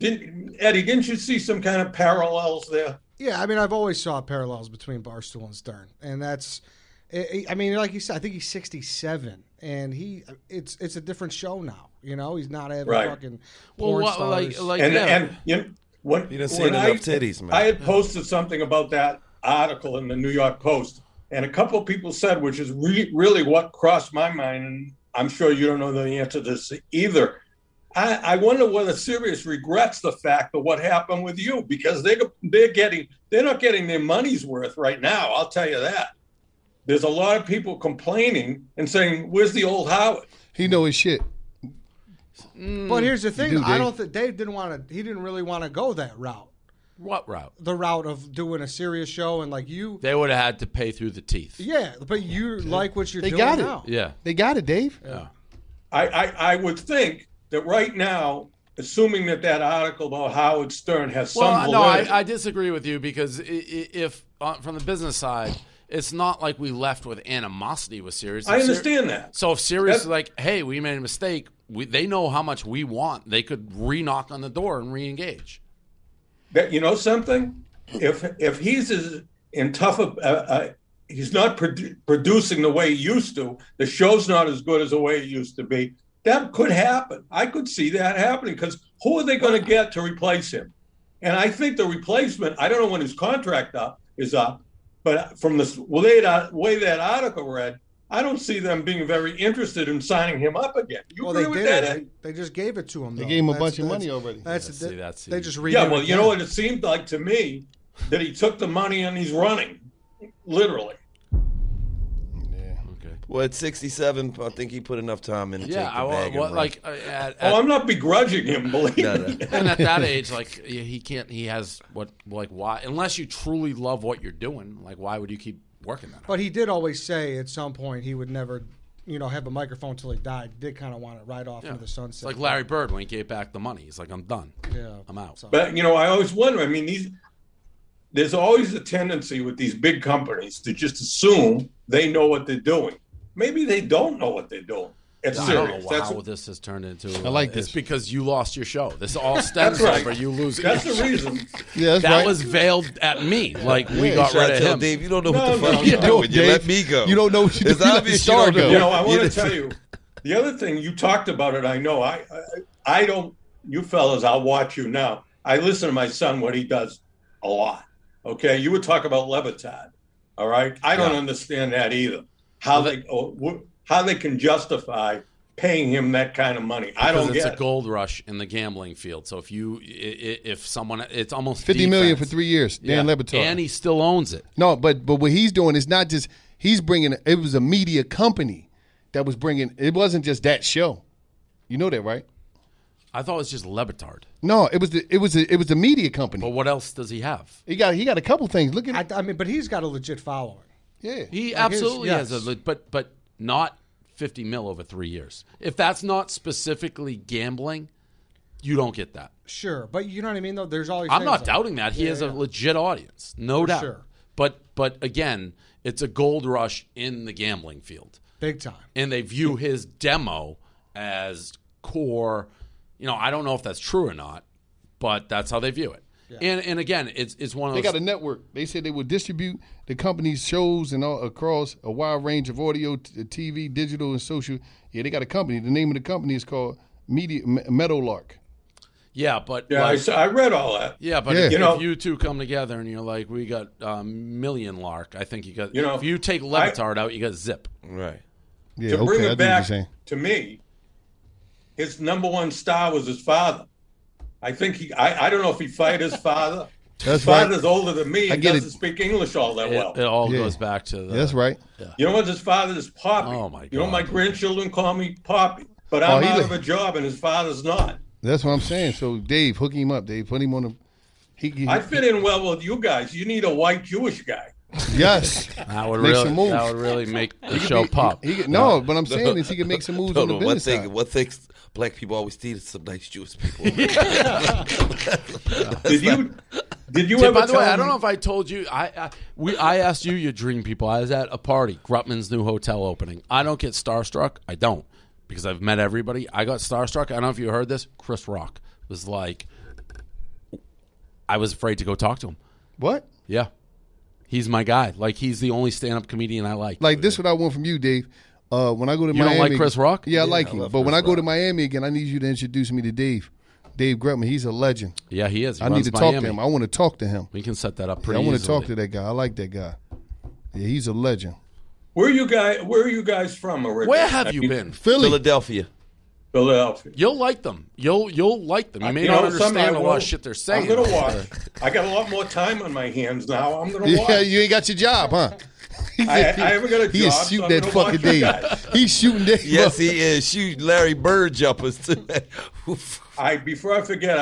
Eddie, didn't you see some kind of parallels there? Yeah, I mean, I've always saw parallels between Barstool and Stern, and that's. I mean, like you said, I think he's 67, and it's a different show now. You know, he's not having fucking porn stars. And you know, when you didn't see enough titties, man. I had posted something about that article in the New York Post, and a couple of people said, which is really what crossed my mind, and I'm sure you don't know the answer to this either. I wonder whether Sirius regrets the fact of what happened with you, because they're not getting their money's worth right now. I'll tell you that. There's a lot of people complaining and saying, "Where's the old Howard?" He know his shit. But here's the thing: I don't think Dave didn't want to. He didn't really want to go that route. What route? The route of doing a serious show, and like you, they would have had to pay through the teeth. Yeah, but you like what you're doing got it. now. Yeah, they got it, Dave. Yeah, I would think that right now, assuming that article about Howard Stern has some validity. I disagree with you, because if from the business side, it's not like we left with animosity with Sirius. I understand that. So if Sirius is like, hey, we made a mistake, they know how much we want. They could re-knock on the door and re-engage. That, you know something? If he's as in tough he's not producing the way he used to, the show's not as good as the way it used to be, that could happen. I could see that happening, because who are they going to get to replace him? And I think the replacement, I don't know when his contract is up, but from the way that article read, I don't see them being very interested in signing him up again. You agree with that? They just gave it to him. They gave him a bunch of money already. They just read yeah, well, you know what it seemed like to me? That he took the money and he's running, literally. Well, at 67, I think he put enough time in to take the bag and run. I'm not begrudging him, believe me. And at that age, like, he can't. He has why? Unless you truly love what you're doing, like, why would you keep working that hard? But he did always say at some point he would never, have a microphone until he died. He did kind of want to ride off into the sunset. It's like Larry Bird when he gave back the money. He's like, I'm done. Yeah, I'm out. So. But I always wonder. I mean, there's always a tendency with these big companies to just assume they know what they're doing. Maybe they don't know what they're doing. It's serious. I don't know how this has turned into. I like this. It's because you lost your show. This all stems from you losing. That's the reason. Yeah, that was veiled at me. Like, we got rid of him. Dave, you don't know what the fuck you're doing. You let me go. You don't know what you're doing. It's obvious you don't know. I want to tell you, the other thing, you talked about it, I know. I don't, you fellas, I'll watch you now. I listen to my son, what he does a lot. Okay? You would talk about Levitard. All right? I don't understand that either. How they can justify paying him that kind of money. I don't It's get a gold rush in the gambling field. So if someone, it's almost $50 million for 3 years. Dan Le Batard. And he still owns it. No, but what he's doing is not just he's bringing. It was a media company that was bringing. It wasn't just that show. You know that, right? I thought it was just Le Batard. No, it was the media company. But what else does he have? He got a couple things. Look at I mean, but he's got a legit following. yeah. He absolutely yes. has but not 50 mil over 3 years. If that's not specifically gambling, you don't get that. Sure, but you know what I mean, though? There's always I'm things not like- doubting that. He has a legit audience. No doubt. sure. But again, it's a gold rush in the gambling field. Big time. And they view his demo as core. You know, I don't know if that's true or not, but that's how they view it. Yeah. And again, it's one of those. They got a network. They said they would distribute the company's shows and all across a wide range of audio, TV, digital, and social. Yeah, they got a company. The name of the company is called Meadowlark. Yeah, but Yeah, I read all that. Yeah, but Yeah. if you two come together and you're like, we got Million Lark, I think you got. If you take Le Batard out, you got Zip. Right. Yeah, To bring I it do back what you're saying. to me, his number one star was his father. I think I don't know if he fired his father. That's His right. father's older than me I and get doesn't it. speak English all that well. It all Yeah. goes back to the. That's right. You know what? His father is Poppy. Oh, my You know, God. my grandchildren call me Poppy, but I'm he out li- of a job and his father's not. That's what I'm saying. So Dave, hook him up. Dave, put him on the. I fit in well with you guys. You need a white Jewish guy. Yes. That would Make some moves. really make the show pop. No, but I'm saying is he can make some moves on the One business thing, side. one thing, black people always need is some nice Jewish people. Did you Tim, ever by the tell way, I me- don't know if I told you. I asked you your dream people. I was at a party, Grutman's new hotel opening. I don't get starstruck. I don't, because I've met everybody. I got starstruck. I don't know if you heard this. Chris Rock was like, I was afraid to go talk to him. What? Yeah, he's my guy. Like, he's the only stand-up comedian I like. Like this, what I want from you, Dave. When I go to You Miami, don't like Chris Rock? Yeah, I like him. love But when Chris I go to Rock. Miami again, I need you to introduce me to Dave. Dave Grutman. He's a legend. Yeah, he is. He I need runs to talk Miami. to him. I want to talk to him. We can set that up I pretty want to easily. talk to that guy. I like that guy. Yeah, he's a legend. Where are you guys from originally? Where have you been? Philly. Philadelphia. Philadelphia. You'll like them. You'll like them. You may You not know, some understand I a lot won't. of shit they're saying. I'm gonna watch. I got a lot more time on my hands now. I'm gonna watch. Yeah, you ain't got your job, huh? I haven't got a He is job, so shooting I'm that gonna fucking watch you Dave. guys. He's shooting Dave. Yes, up. he is. Shoot Larry Bird jumpers too. Before I forget,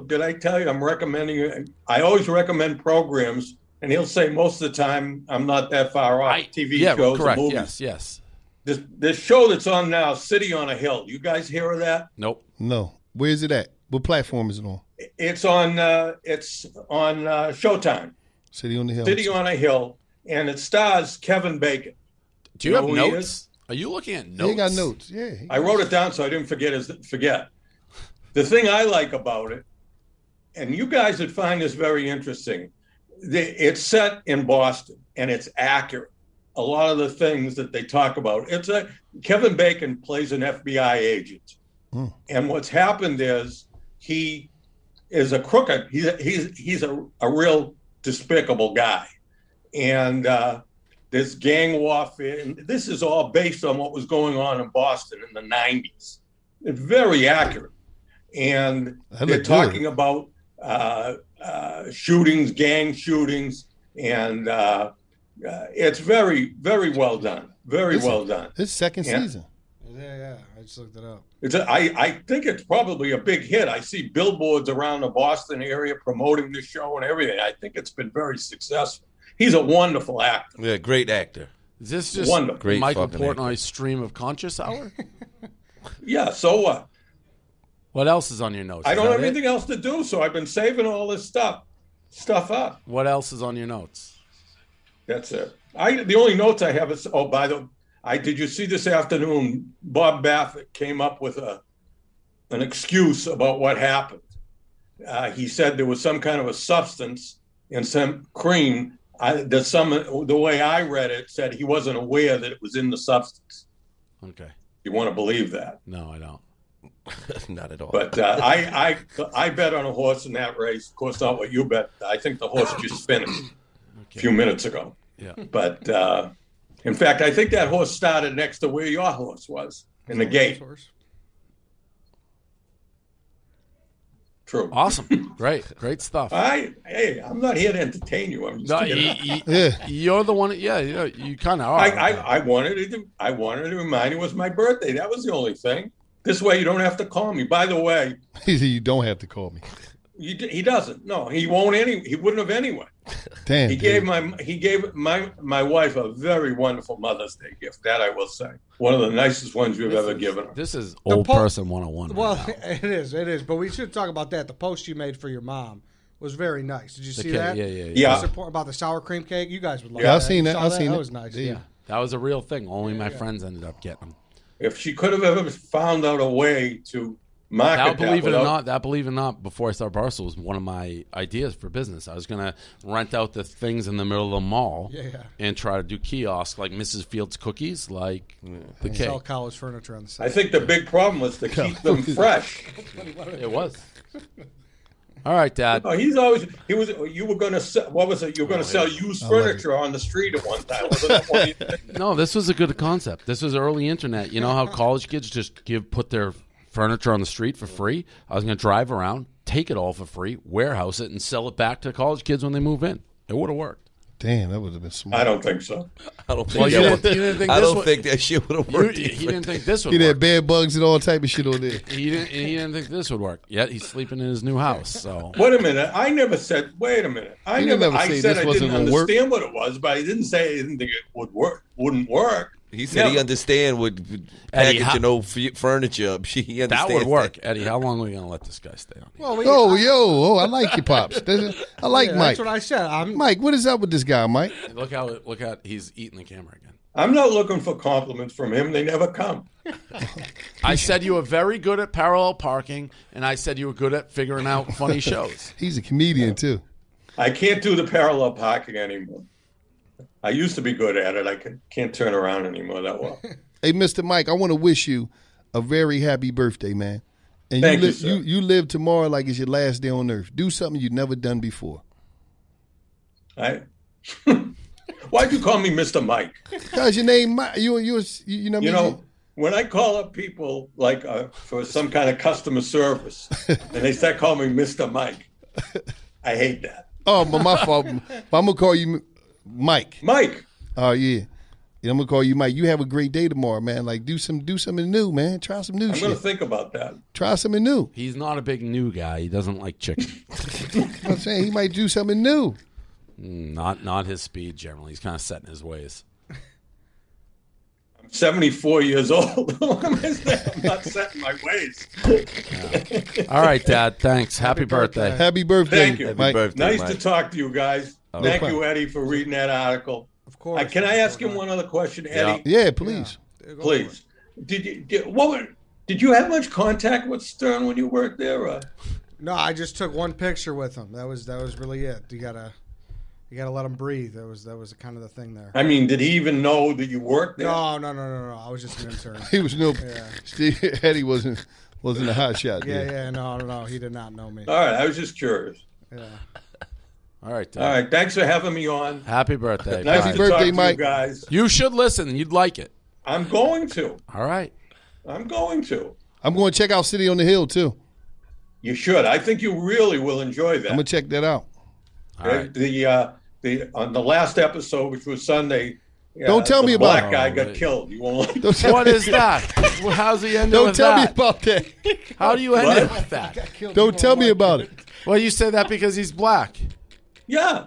did I tell you I'm recommending? I always recommend programs, and he'll say most of the time I'm not that far off. TV shows, correct. and movies. Yes. This show that's on now, City on a Hill. You guys hear of that? Nope. No. Where is it at? What platform is it on? It's on Showtime. City on the Hill. City on a Hill, and it stars Kevin Bacon. Do you have know who he notes? is? Are you looking at He notes? ain't got notes. Yeah. I wrote it down so I didn't forget. The thing I like about it, and you guys would find this very interesting, it's set in Boston and it's accurate. A lot of the things that they talk about. Kevin Bacon plays an FBI agent, and what's happened is he is a crooked. He's a real despicable guy, and this gang warfare. And this is all based on what was going on in Boston in the '90s. It's very accurate, and That they're looked talking good. about shootings, gang shootings, and it's very, very well done. Very well done. This second Yeah. season. Yeah. I just looked it up. I think it's probably a big hit. I see billboards around the Boston area promoting the show and everything. I think it's been very successful. He's a wonderful actor. Yeah, great actor. Is this just Wonderful. Great Michael fucking Portnoy's stream of conscious hour? Yeah, so what? What else is on your notes? I Is don't that have it? anything else to do, so I've been saving all this stuff up. What else is on your notes? That's it. The only notes I have is did you see this afternoon? Bob Baffert came up with an excuse about what happened. He said there was some kind of a substance in some cream. The way I read it said he wasn't aware that it was in the substance. Okay. You want to believe that? No, I don't. Not at all. But I bet on a horse in that race. Of course, not what you bet. I think the horse just finished a few minutes ago. Yeah. But in fact, I think that horse started next to where your horse was. in the gate. True. Awesome. Great stuff. Hey, I'm not here to entertain you. I'm just you're the one. Yeah, you kind of are. I wanted to remind you it was my birthday. That was the only thing. This way you don't have to call me. By the way, you don't have to call me. He doesn't. No, he won't. He wouldn't have anyway. Damn. He gave my wife a very wonderful Mother's Day gift. That I will say, one of the nicest ones you've ever given her. This is old person 101. Well, it is. But we should talk about that. The post you made for your mom was very nice. Did you see that? Yeah. Support about the sour cream cake. You guys would love that. Yeah, I've seen that. That was nice. Yeah, that was a real thing. Only my friends ended up getting them. If she could have ever found out a way to market believe it or not, before I started Barstool was one of my ideas for business. I was going to rent out the things in the middle of the mall and try to do kiosks like Mrs. Fields cookies, like the cake. Sell college furniture on the side. I think the big problem was to keep them fresh. It was. All right, Dad. No, you were going to sell, what was it? You were going to sell used furniture on the street at one time. Wasn't it? No, this was a good concept. This was early internet. You know how college kids just put their furniture on the street for free? I was going to drive around, take it all for free, warehouse it, and sell it back to college kids when they move in. It would have worked. Damn, that would have been smart. I don't think so. I don't think that shit would have worked. He didn't think this would work. He had bed bugs and all type of shit on there. He didn't think this would work. Yet he's sleeping in his new house. So wait a minute. I never said. Wait a minute. I said I didn't understand what it was, but I didn't say I didn't think it would work. Wouldn't work. He said he understand with packaging old furniture up. He understands that would work. Eddie, how long are we going to let this guy stay on here? Well, I like you, Pops. I like Mike. That's what I said. Mike, what is up with this guy, Mike? Look how he's eating the camera again. I'm not looking for compliments from him. They never come. I said you were very good at parallel parking, and I said you were good at figuring out funny shows. He's a comedian, too. I can't do the parallel parking anymore. I used to be good at it. I can't turn around anymore that well. Hey, Mr. Mike, I want to wish you a very happy birthday, man. And Thank you, sir. You live tomorrow like it's your last day on earth. Do something you've never done before. Why'd you call me Mr. Mike? Because your name, Mike. When I call up people like for some kind of customer service, and they start calling me Mr. Mike, I hate that. Oh, but my fault. But I'm gonna call you Mike. Mike. Oh yeah. I'm gonna call you Mike. You have a great day tomorrow, man. Like do something new, man. Try some new shit. I'm gonna think about that. Try something new. He's not a big new guy. He doesn't like chicken. I'm saying he might do something new. Not his speed generally. He's kind of set in his ways. I'm 74 years old. I'm not set in my ways. Yeah. All right, Dad. Thanks. Happy birthday. Happy birthday. Thank you. Mike. Nice to talk to you guys. Thank you, Eddie, for reading that article. Of course. Can I ask him one other question, Eddie? Yeah, please. Yeah. Please. Did you have much contact with Stern when you worked there? Or? No, I just took one picture with him. That was really it. You gotta let him breathe. That was kind of the thing there. I mean, did he even know that you worked there? No. I was just an intern. He was Eddie wasn't a hot shot. Yeah. No. He did not know me. All right, I was just curious. Yeah. All right, Dad. All right. Thanks for having me on. Happy birthday. Nice Happy to birthday, talk to Mike. you guys. You should listen. You'd like it. I'm going to. All right. I'm going to. I'm going to check out City on the Hill too. You should. I think you really will enjoy that. I'm gonna check that out. All right. On the last episode, which was Sunday. Don't tell me about black guy got killed. You won't like What is that? How's he end Don't with tell that? me about that. How do you end it with that? Don't tell me about it. Well, you say that because he's black. Yeah.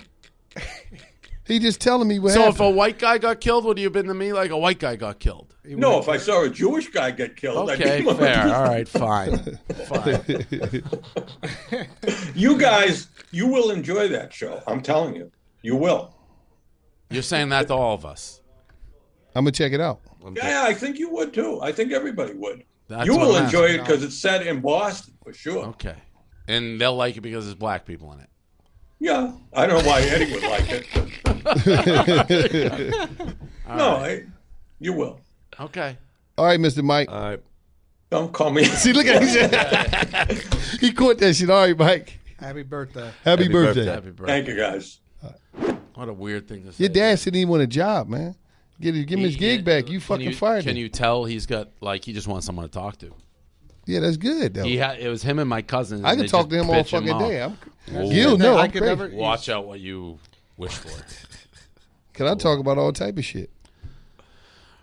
He just telling me what So happened. if a white guy got killed, would you have been to me like a white guy got killed? No, if I saw a Jewish guy get killed, Okay, I'd be fair. All right, fine. You guys, you will enjoy that show. I'm telling you. You will. You're saying that to all of us. I'm gonna check it out. Yeah, I think you would too. I think everybody would. That's You what will I'm enjoy asking. it because it's set in Boston, for sure. Okay. And they'll like it because there's black people in it. Yeah. I don't know why Eddie would like it. You will. Okay. All right, Mr. Mike. All right. Don't call me. See, look at him. He caught that shit. All right, Mike. Happy birthday. Happy birthday. Happy birthday. Thank you, guys. What a weird thing to say. Your dad said he didn't want a job, man. Give him his gig back. You fucking fired him. Can you tell he's got like he just wants someone to talk to? Yeah, that's good though. It was him and my cousin. I can talk to him all fucking day. Gil, no, I could never watch out what you wish for. Can I talk about all type of shit?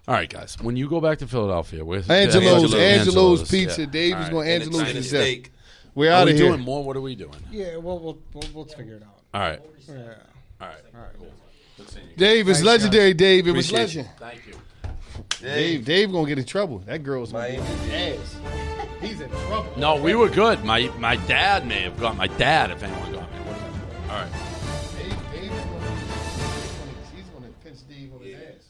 All right, guys. When you go back to Philadelphia, with Angelo's Pizza. Dave is going Angelo's to steak. We're out of here. Doing more? What are we doing? Yeah, we'll figure it out. All right. Yeah. All right. Cool. Dave, it's legendary. Dave, it was Appreciate legend. Thank you. Dave gonna get in trouble. That girl's gonna get ass. He's in trouble. No, we were good. My dad may have got my dad if anyone got me. All right. He's gonna pinch Dave on his ass.